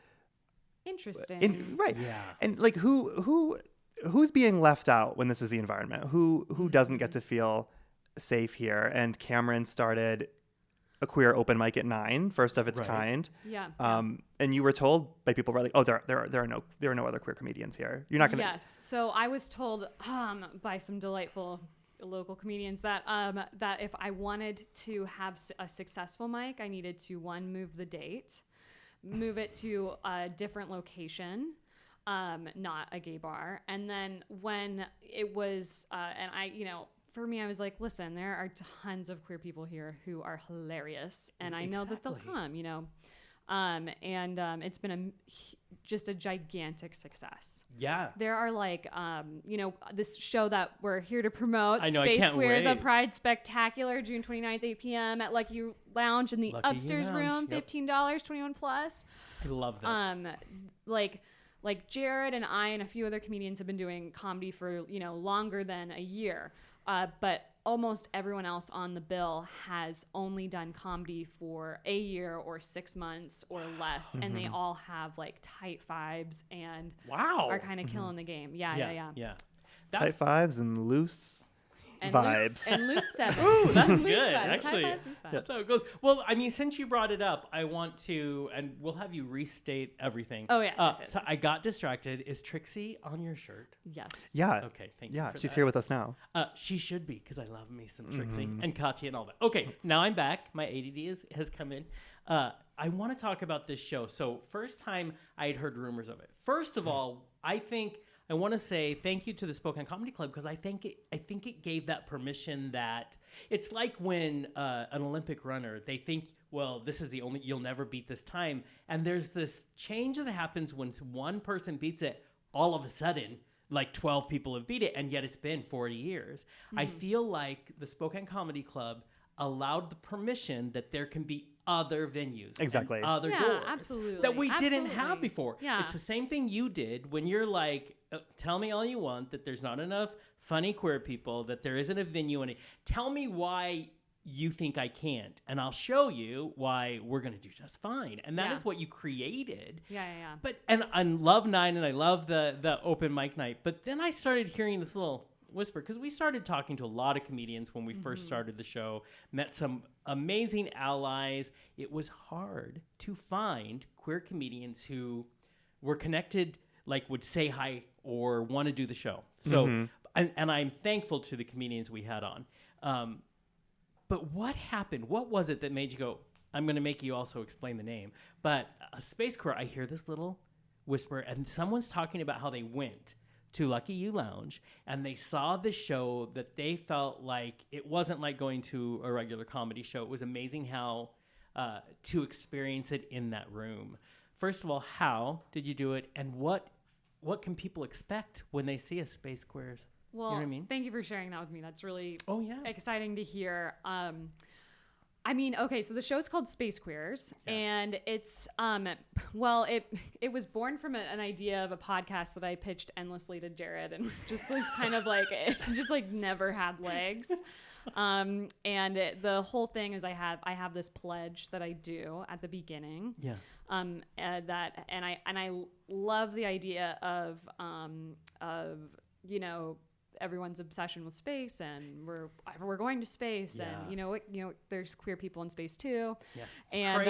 Interesting. right. Yeah. And like who's being left out when this is the environment? Who doesn't get to feel safe here. And Camrynne started a queer open mic at 9, first of its Right. kind. Yeah. And you were told by people, like, oh, there are no other queer comedians here. You're not going to. Yes. So I was told by some delightful local comedians that that if I wanted to have a successful mic, I needed to move the date, move it to a different location, not a gay bar, and then when it was and I, for me, I was like, listen, there are tons of queer people here who are hilarious, and I know that they'll come, and it's been just a gigantic success. Yeah. There are like, this show that we're here to promote, I know, I Space can't Queers, a wait. Pride Spectacular, June 29th, 8 p.m. at Lucky Lounge in the Lucky You upstairs Lounge, room, yep. $15, 21 plus. I love this. Like Jared and I and a few other comedians have been doing comedy for, longer than a year. But almost everyone else on the bill has only done comedy for a year or 6 months or less. And they all have like tight vibes and Wow. are kind of killing the game. Yeah. That's Tight fives and loose And vibes. Loose sevens. Ooh, that's Loose good, vibes. actually. Tight vibes, loose vibes. That's how it goes. Well, I mean, since you brought it up, I want to, and we'll have you restate everything. Oh, yes, yes, So yes. I got distracted. Is Trixie on your shirt? Yes. Yeah. Okay, thank you. Yeah, for she's that. here with us now. She should be, because I love me some Trixie and Katya and all that. Okay, now I'm back. My ADD has come in. I want to talk about this show. So first time I had heard rumors of it. First of all, I want to say thank you to the Spokane Comedy Club, because I think it gave that permission that it's like when an Olympic runner, they think, well, this is you'll never beat this time. And there's this change that happens when one person beats it, all of a sudden, like 12 people have beat it, and yet it's been 40 years. I feel like the Spokane Comedy Club allowed the permission that there can be other venues, Exactly. and other Yeah, doors absolutely. that we didn't have Absolutely. before. Yeah. It's the same thing you did when you're like, tell me all you want that there's not enough funny queer people, that there isn't a venue, and tell me why you think I can't, and I'll show you why we're going to do just fine. And that Yeah. is what you created. Yeah. But and I love 9 and I love the open mic night. But then I started hearing this little whisper, because we started talking to a lot of comedians when we first started the show, met some amazing allies. It was hard to find queer comedians who were connected, like would say hi or want to do the show. So, and I'm thankful to the comedians we had on. But what happened? What was it that made you go, I'm going to make you also explain the name. But a Space Queer, I hear this little whisper, and someone's talking about how they went to Lucky You Lounge, and they saw the show that they felt like it wasn't like going to a regular comedy show. It was amazing how to experience it in that room. First of all, how did you do it, and what can people expect when they see a Space Queers? Well, You know what I mean? thank you for sharing that with me. That's really exciting to hear. I mean, okay, so the show's called Space Queers, and it's it was born from an idea of a podcast that I pitched endlessly to Jared, and just was kind of like it just like never had legs. The whole thing is I have this pledge that I do at the beginning. Yeah. I love the idea of everyone's obsession with space, and we're going to space, and there's queer people in space too. Yeah. And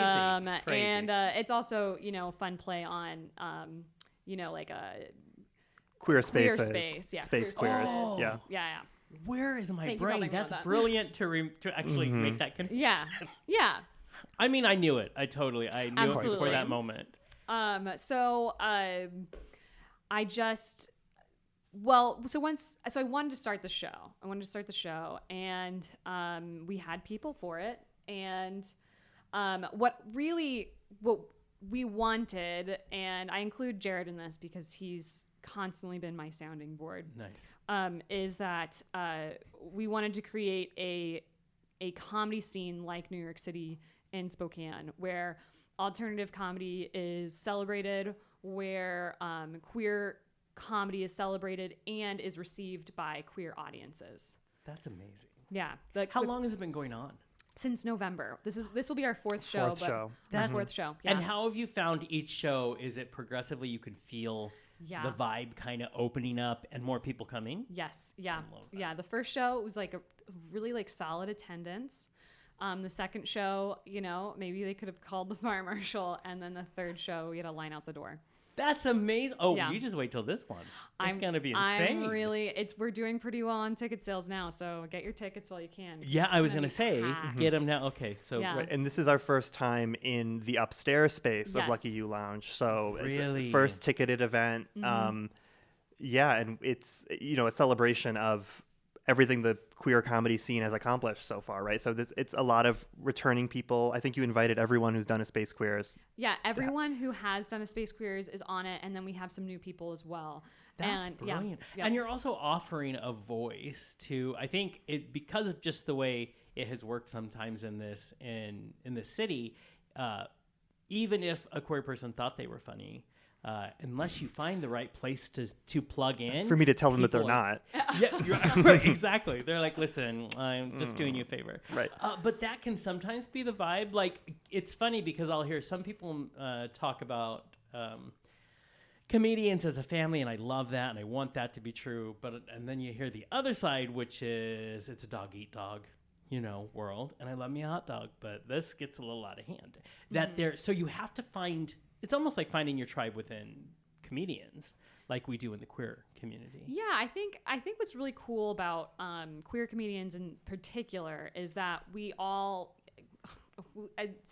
Crazy. and it's also fun play on like a Queer spaces. space, yeah, Space queer queers. spaces. Yeah. yeah. Where is my Thank you for brain? helping me That's with that. brilliant to actually make that connection. Yeah. I mean, I knew it. I knew it before Absolutely. that moment. So I wanted to start the show. And we had people for it. And what we wanted, and I include Jared in this because he's constantly been my sounding board. Nice. Is that we wanted to create a comedy scene like New York City in Spokane, where alternative comedy is celebrated, where queer comedy is celebrated and is received by queer audiences. That's amazing. Yeah. How long has it been going on? Since November. This will be our fourth show. Fourth show. Our fourth show. Yeah. And how have you found each show? Is it progressively you can feel Yeah. the vibe kind of opening up and more people coming. Yes. Yeah. I love that. Yeah. The first show was like a really like solid attendance. The second show, you know, maybe they could have called the fire marshal, and then the third show, we had a line out the door. That's amazing. Oh, Yeah. you just wait till this one. It's going to be insane. We're doing pretty well on ticket sales now, so get your tickets while you can. Yeah, I was going to be say, packed. get them now. Okay, so Yeah. Right, and this is our first time in the upstairs space Yes. of Lucky You Lounge. So it's Really? a first ticketed event. Yeah, and it's, you know, a celebration of everything the queer comedy scene has accomplished so far, right? So it's a lot of returning people. I think you invited everyone who's done a Space Queers. Yeah, everyone who has done a Space Queers is on it, and then we have some new people as well. That's and, brilliant. Yeah. And you're also offering a voice to, I think, it because of just the way it has worked sometimes in this city, even if a queer person thought they were funny, unless you find the right place to plug in. For me to tell them that they're people are- not. Yeah, right, exactly. They're like, listen, I'm just doing you a favor. Right. But that can sometimes be the vibe. Like, it's funny because I'll hear some people talk about comedians as a family, and I love that, and I want that to be true. And then you hear the other side, which is it's a dog eat dog, you know, world. And I love me a hot dog, but this gets a little out of hand. So you have to find. It's almost like finding your tribe within comedians, like we do in the queer community. Yeah, I think what's really cool about queer comedians in particular is that we all,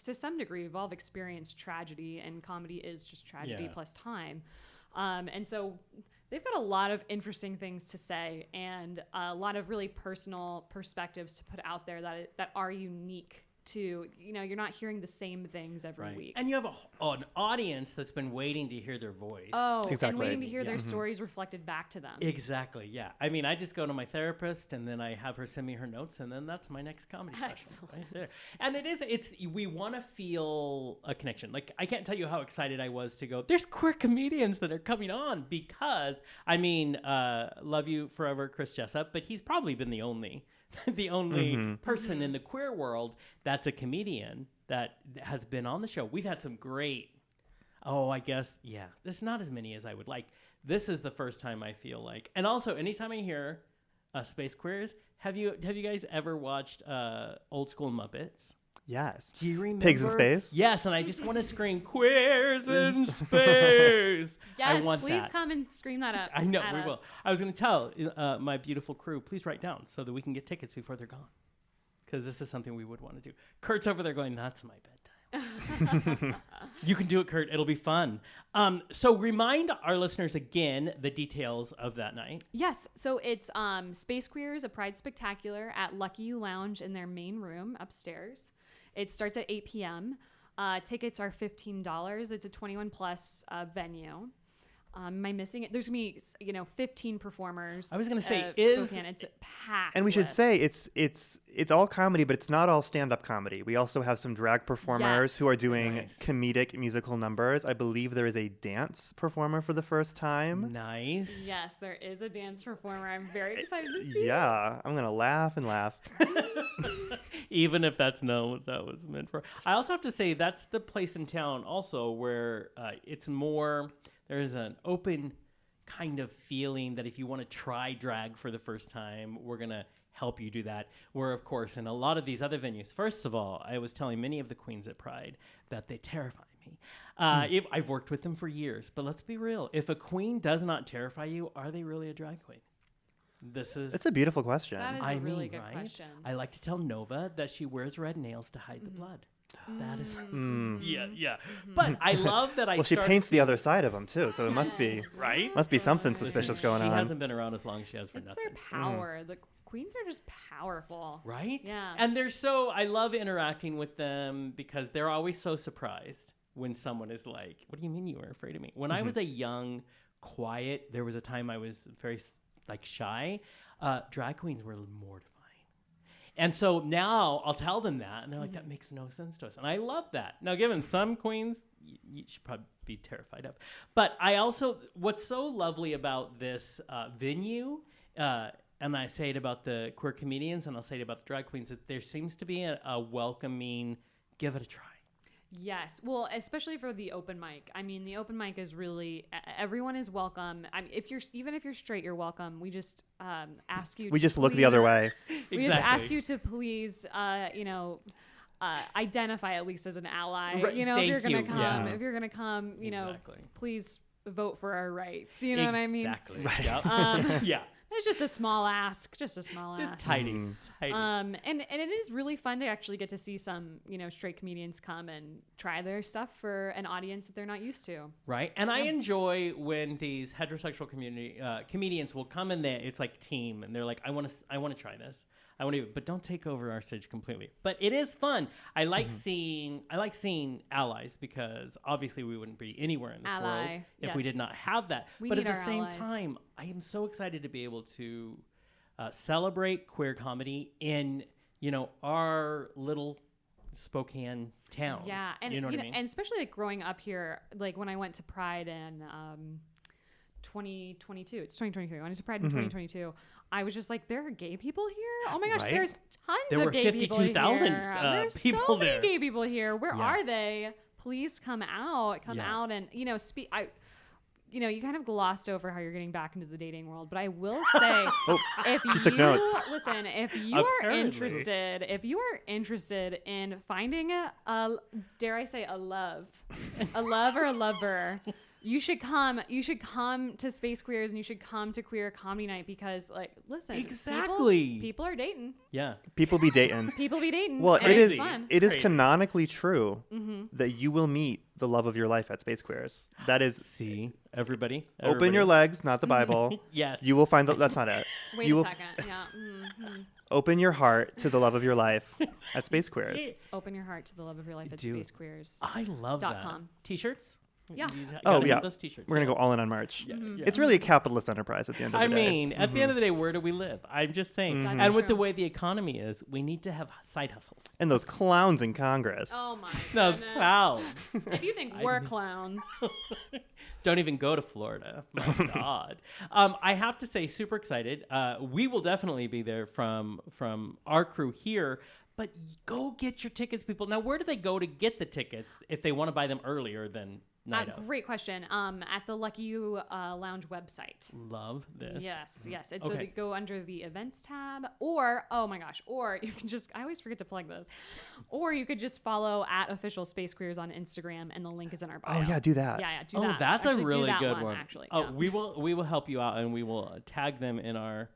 to some degree, we've all experienced tragedy, and comedy is just tragedy plus time. And so they've got a lot of interesting things to say and a lot of really personal perspectives to put out there that are unique to, you know, you're not hearing the same things every week. And you have an audience that's been waiting to hear their voice. Oh, Exactly. and waiting to hear their stories reflected back to them. Exactly, yeah. I mean, I just go to my therapist, and then I have her send me her notes, and then that's my next comedy special right there. And we want to feel a connection. Like, I can't tell you how excited I was to go, there's queer comedians that are coming on, because, I mean, love you forever, Chris Jessup, but he's probably been the only person in the queer world that's a comedian that has been on the show. We've had some great, there's not as many as I would like. This is the first time I feel like, and also anytime I hear Space Queers, have you guys ever watched Old School Muppets? Yes. Do you remember? Pigs in Space? Yes, and I just want to scream, Queers in Space. I Yes, want please that. come and scream that up. I know, at we us. will. I was going to tell my beautiful crew, please write down so that we can get tickets before they're gone. Because this is something we would want to do. Kurt's over there going, that's my bedtime. You can do it, Kurt. It'll be fun. So remind our listeners again the details of that night. Yes, so it's Space Queers, a Pride Spectacular at Lucky You Lounge in their main room upstairs. It starts at 8 p.m. Tickets are $15. It's a 21 plus venue. Am I missing it? There's going to be, 15 performers. I was going to say, Spokane. It's packed. And we should list. say it's all comedy, but it's not all stand-up comedy. We also have some drag performers Yes. who are doing Nice. comedic musical numbers. I believe there is a dance performer for the first time. Nice. Yes, there is a dance performer. I'm very excited to see. Yeah, I'm gonna laugh and laugh. Even if that's not what that was meant for. I also have to say that's the place in town also where it's more, there's an open kind of feeling that if you want to try drag for the first time, we're going to help you do that. Where, of course, in a lot of these other venues, first of all, I was telling many of the queens at Pride that they terrify me. I've worked with them for years, but let's be real. If a queen does not terrify you, are they really a drag queen? It's a beautiful question. That is a really good question. I like to tell Nova that she wears red nails to hide the blood. That is, yeah. But I love that Well, she paints the other side of them too, so it must be right. must be something suspicious going She on. hasn't been around as long as she has for It's nothing. their power. The queens are just powerful. Right? Yeah. And I love interacting with them because they're always so surprised when someone is like, what do you mean you were afraid of me? When I was a young, quiet, there was a time I was very shy. Drag queens were mortified. And so now I'll tell them that, and they're like, that makes no sense to us. And I love that. Now, given some queens, you should probably be terrified of. But I also, what's so lovely about this venue, and I say it about the queer comedians, and I'll say it about the drag queens, that there seems to be a welcoming, give it a try. Yes. Well, especially for the open mic. I mean, the open mic is really everyone is welcome. I mean, if you're straight, you're welcome. We just ask you. We just look the other way. We just ask you to please, identify at least as an ally. Right. You know, Thank if you're gonna you. come, Yeah. if you're gonna come, Exactly. please vote for our rights. You know what I mean? Exactly. Right. Yep. Yeah. It's just a small ask. Just a small Just ask. tidy. Tidy. And it is really fun to actually get to see some, straight comedians come and try their stuff for an audience that they're not used to. Right. And I enjoy when these heterosexual comedians will come in there. It's like team, and they're like, I want to try this. But don't take over our stage completely. But it is fun. I like seeing allies, because obviously we wouldn't be anywhere in this world if we yes. did not have that. We but need at the our same allies. time, I am so excited to be able to celebrate queer comedy in, our little Spokane town. Yeah, and you know what I mean? and especially like growing up here, like when I went to Pride in 2022. It's 2023. When I went to Pride in 2022, I was just like, there are gay people here. Oh my gosh, Right? there's tons There of were gay people here. 52,000 There's people so many there. gay people here. Where Yeah. are they? Please come out Yeah. and speak. You kind of glossed over how you're getting back into the dating world, but I will say, if she took notes. listen, if you are Apparently. interested in finding dare I say a love or a lover, you should come to Space Queers, and you should come to Queer Comedy Night, because listen, Exactly. people are dating. Yeah. People be dating. People be dating. Well, and it it's is fun. it is Crazy. canonically true that you will meet the love of your life at Space Queers. That is, See, everybody. open your legs, not the Bible. Yes. You will find that's not it. Wait you a will second. Yeah. open your heart to the love of your life at Space Queers. Open your heart to the love of your life at Dude. Space Queers. I love that. .com. T-shirts? Yeah. You Oh gotta yeah, have those T-shirts. we're gonna go all in on merch. Yeah. It's really a capitalist enterprise at the end of the I day. mean, at the end of the day, where do we live? I'm just saying. That's And with the true. way the economy is, we need to have side hustles. And those clowns in Congress. Oh my Those goodness. clowns. If you think we're clowns, Don't even go to Florida. My God. I have to say, super excited. We will definitely be there from our crew here. But go get your tickets, people. Now, where do they go to get the tickets if they want to buy them earlier than night of? great question. At the Lucky You Lounge website. Love this. Yes. It's Okay. so they go under the events tab, or you can just, I always forget to plug this, or you could just follow @official Space Queers on Instagram, and the link is in our bio. Oh yeah, do that. Yeah, do Oh, that. that's Actually, a do really that good one. Actually, Oh, yeah. we will help you out, and we will tag them in our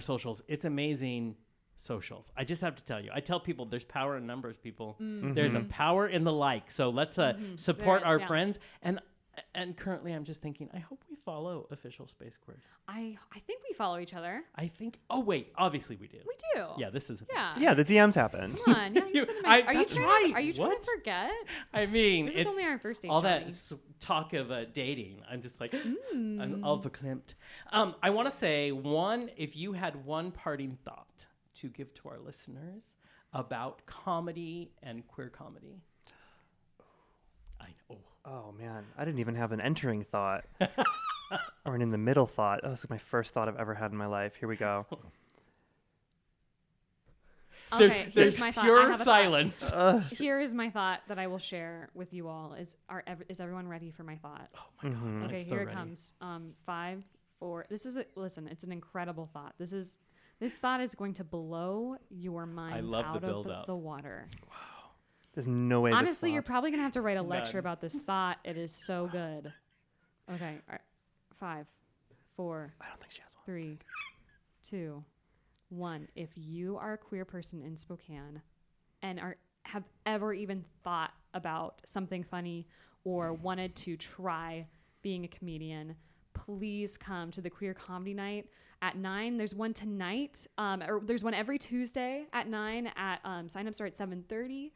socials. It's amazing socials. I just have to tell you. I tell people there's power in numbers, people. There's a power in the like. So let's support There is, our yeah. friends. And currently I'm just thinking, I hope we follow official Space Queers. I think we follow each other. I think. Oh wait, obviously we do. We do. Yeah, this is. Yeah. Yeah, the DMs happen. Come on. Yeah, you said it, Mike. Are you that's trying right. to? Are you trying What? to forget? I mean, This it's is only our first date. all Jonny. that talk of dating. I'm just like, I'm all verklempt. I want to say if you had one parting thought to give to our listeners about comedy and queer comedy. I know. Oh man, I didn't even have an entering thought or an in the middle thought. Oh, this is my first thought I've ever had in my life. Here we go. Okay, here's There's my thought. I pure have a thought. silence. Here is my thought that I will share with you all. Is everyone ready for my thought? Oh my God. Okay, I'm so here it ready. comes. 5, 4. Listen, it's an incredible thought. This thought is going to blow your minds love the out of build-up. the water. There's no way. Honestly, this you're flops. probably gonna have to write a lecture None. about this thought. It is so good. Okay, all right. 5, 4, I don't think she has one. 3, 2, 1. If you are a queer person in Spokane and have ever even thought about something funny or wanted to try being a comedian, please come to the Queer Comedy Night at 9. There's one tonight, or there's one every Tuesday at 9. Sign-ups are at 7:30.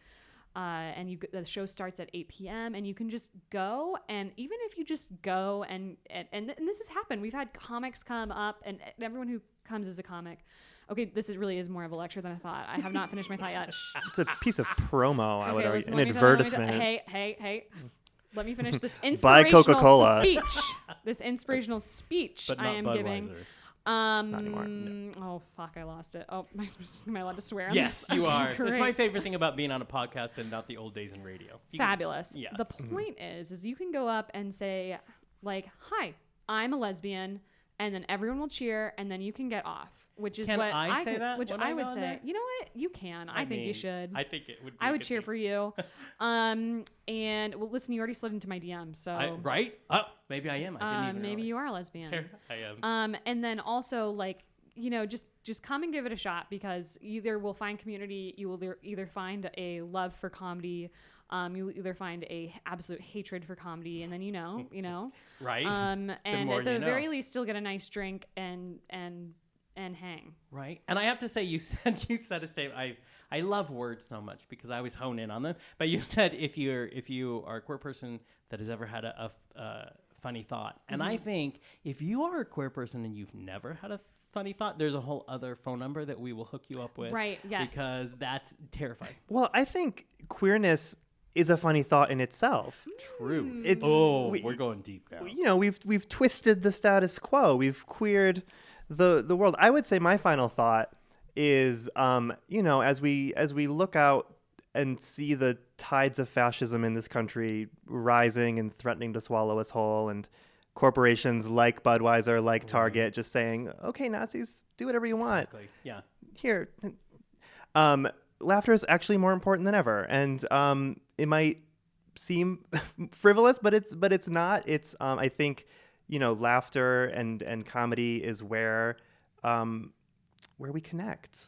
And the show starts at 8 p.m. and you can just go. And even if you just go and this has happened, we've had comics come up, and everyone who comes is a comic. Okay, really is more of a lecture than I thought. I have not finished my thought yet. It's a piece of promo, I would argue. listen, An let me tell- advertisement. Hey. Let me finish this Buy inspirational Coca-Cola. speech. This inspirational speech But I not am Budweiser. giving. Not anymore. Oh fuck! I lost it. Oh, am I allowed to swear? On Yes, this? you Okay, are. It's my great. favorite thing about being on a podcast and not the old days in radio. You can Fabulous. just- yes. The point is you can go up and say, like, "Hi, I'm a lesbian," and then everyone will cheer, and then you can get off. Which is Can what I say could- that which when I I would go on say. there? You know what? You can. I think you mean, should. I think it would be I a would good cheer thing. for you. And well, listen, you already slid into my DM, so Right? Oh, maybe I am. I didn't even maybe realize. you are a lesbian. Here, I am. And then also like, you know, just come and give it a shot, because either we'll find community, you will either find a love for comedy, you'll either find a absolute hatred for comedy, and then you know, Right? and more at the you know. very least, still get a nice drink and hang. Right. And I have to say, you said a statement. I love words so much because I always hone in on them. But you said if you are a queer person that has ever had a funny thought, and I think if you are a queer person and you've never had a funny thought, there's a whole other phone number that we will hook you up with. Right, yes. Because that's terrifying. Well, I think queerness is a funny thought in itself. True. It's We're going deep now. you know, we've twisted the status quo. We've queered the world. I would say my final thought is, you know, as we look out and see the tides of fascism in this country rising and threatening to swallow us whole, and corporations like Budweiser, like Target, just saying, "Okay, Nazis, do whatever you want." Exactly. Yeah. Here, laughter is actually more important than ever, and it might seem frivolous, but it's not. It's I think, you know, laughter and comedy is where we connect.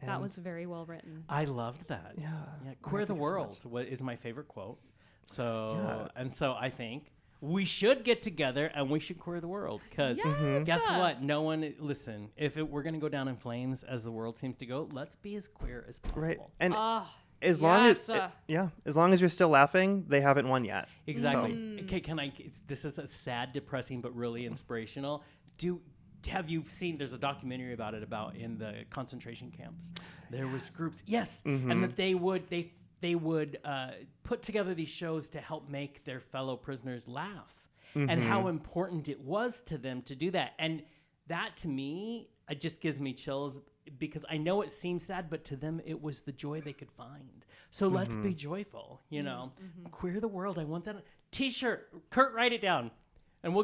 That And- was very well written. I loved that. Yeah. Queer the thank you so world much. what is my favorite quote. So Yeah. and so I think we should get together and we should queer the world, because Yes. guess what? No one listen. If we're gonna go down in flames as the world seems to go, let's be as queer as possible. Right. And Oh, as long yes. as long as you're still laughing, they haven't won yet. Exactly. Okay, this is a sad, depressing, but really inspirational. Have you seen, there's a documentary about it, about in the concentration camps. There was groups, yes, and that they would put together these shows to help make their fellow prisoners laugh, and how important it was to them to do that. And that, to me, it just gives me chills, because I know it seems sad, but to them it was the joy they could find. So let's be joyful, you know. Queer the world. I want that T-shirt. Kurt, write it down, and we'll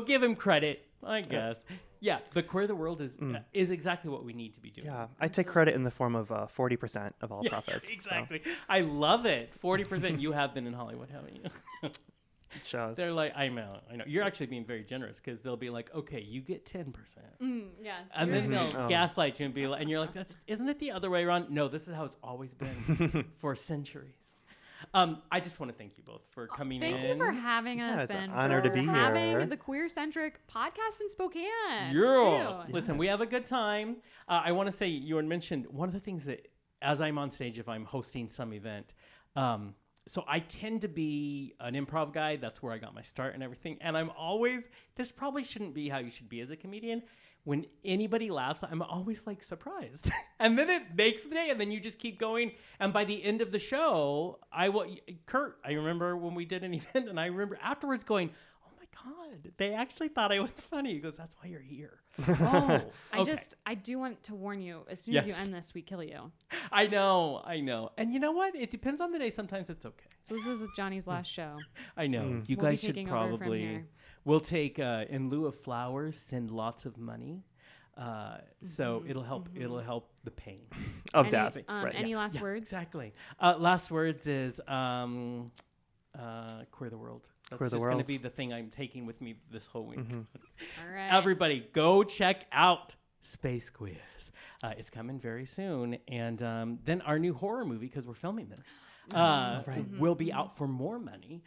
give him credit, I guess. Yeah, but queer the world is exactly what we need to be doing. Yeah, I take credit in the form of 40% of all profits. so Exactly. I love it. 40%. You have been in Hollywood, haven't you? it shows. They're like, I know. You're actually being very generous, because they'll be like, okay, you get 10%. yeah. It's And then very- they'll gaslight you and be like, and you're like, isn't it the other way around? No, this is how it's always been for centuries. I just want to thank you both for coming in. Thank you for having Yeah, us, it's an and honor for to be having here. the QueerCentric podcast in Spokane. Yeah. too. Listen, we have a good time. I want to say, you had mentioned one of the things that, as I'm on stage, if I'm hosting some event, so I tend to be an improv guy. That's where I got my start and everything. And I'm always, this probably shouldn't be how you should be as a comedian. When anybody laughs, I'm always like surprised. And then it makes the day, and then you just keep going. And by the end of the show, Kurt, I remember when we did an event, and I remember afterwards going, oh my God, they actually thought I was funny. He goes, that's why you're here. Oh, okay. I do want to warn you, as soon as you Yes. end this, we kill you. I know. And you know what? It depends on the day. Sometimes it's okay. So this is Johnny's last show. I know. You We'll be guys should taking over from probably, here. we'll take, in lieu of flowers, send lots of money. So it'll help the pain. of Any, death. Right. Any yeah. last Yeah, words? Exactly. Last words is queer the world. That's Queer the just going to world. be the thing I'm taking with me this whole week. All right. Everybody, go check out Space Queers. It's coming very soon. And then our new horror movie, because we're filming this, will be out for more money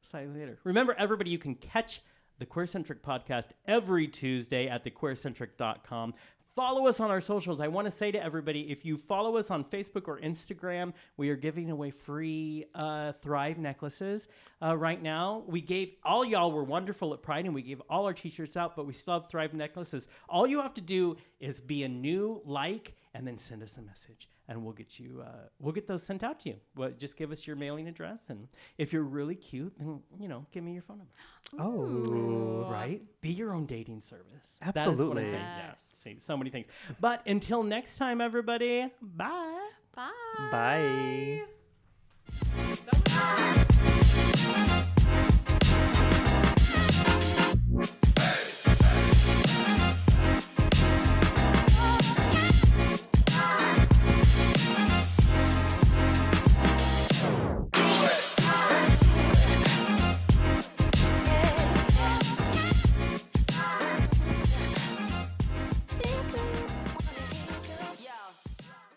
slightly later. Remember, everybody, you can catch the QueerCentric podcast every Tuesday at thequeercentric.com. Follow us on our socials. I want to say to everybody, if you follow us on Facebook or Instagram, we are giving away free Thrive necklaces right now. All y'all were wonderful at Pride, and we gave all our t-shirts out, but we still have Thrive necklaces. All you have to do is be a new and then send us a message, and we'll get those sent out to you. Just give us your mailing address, and if you're really cute, then give me your phone number. Oh. Right? Be Create your own dating service. Absolutely. That is what I'm saying. Yes. Say so many things. But until next time, everybody, bye. Bye. Bye. Bye.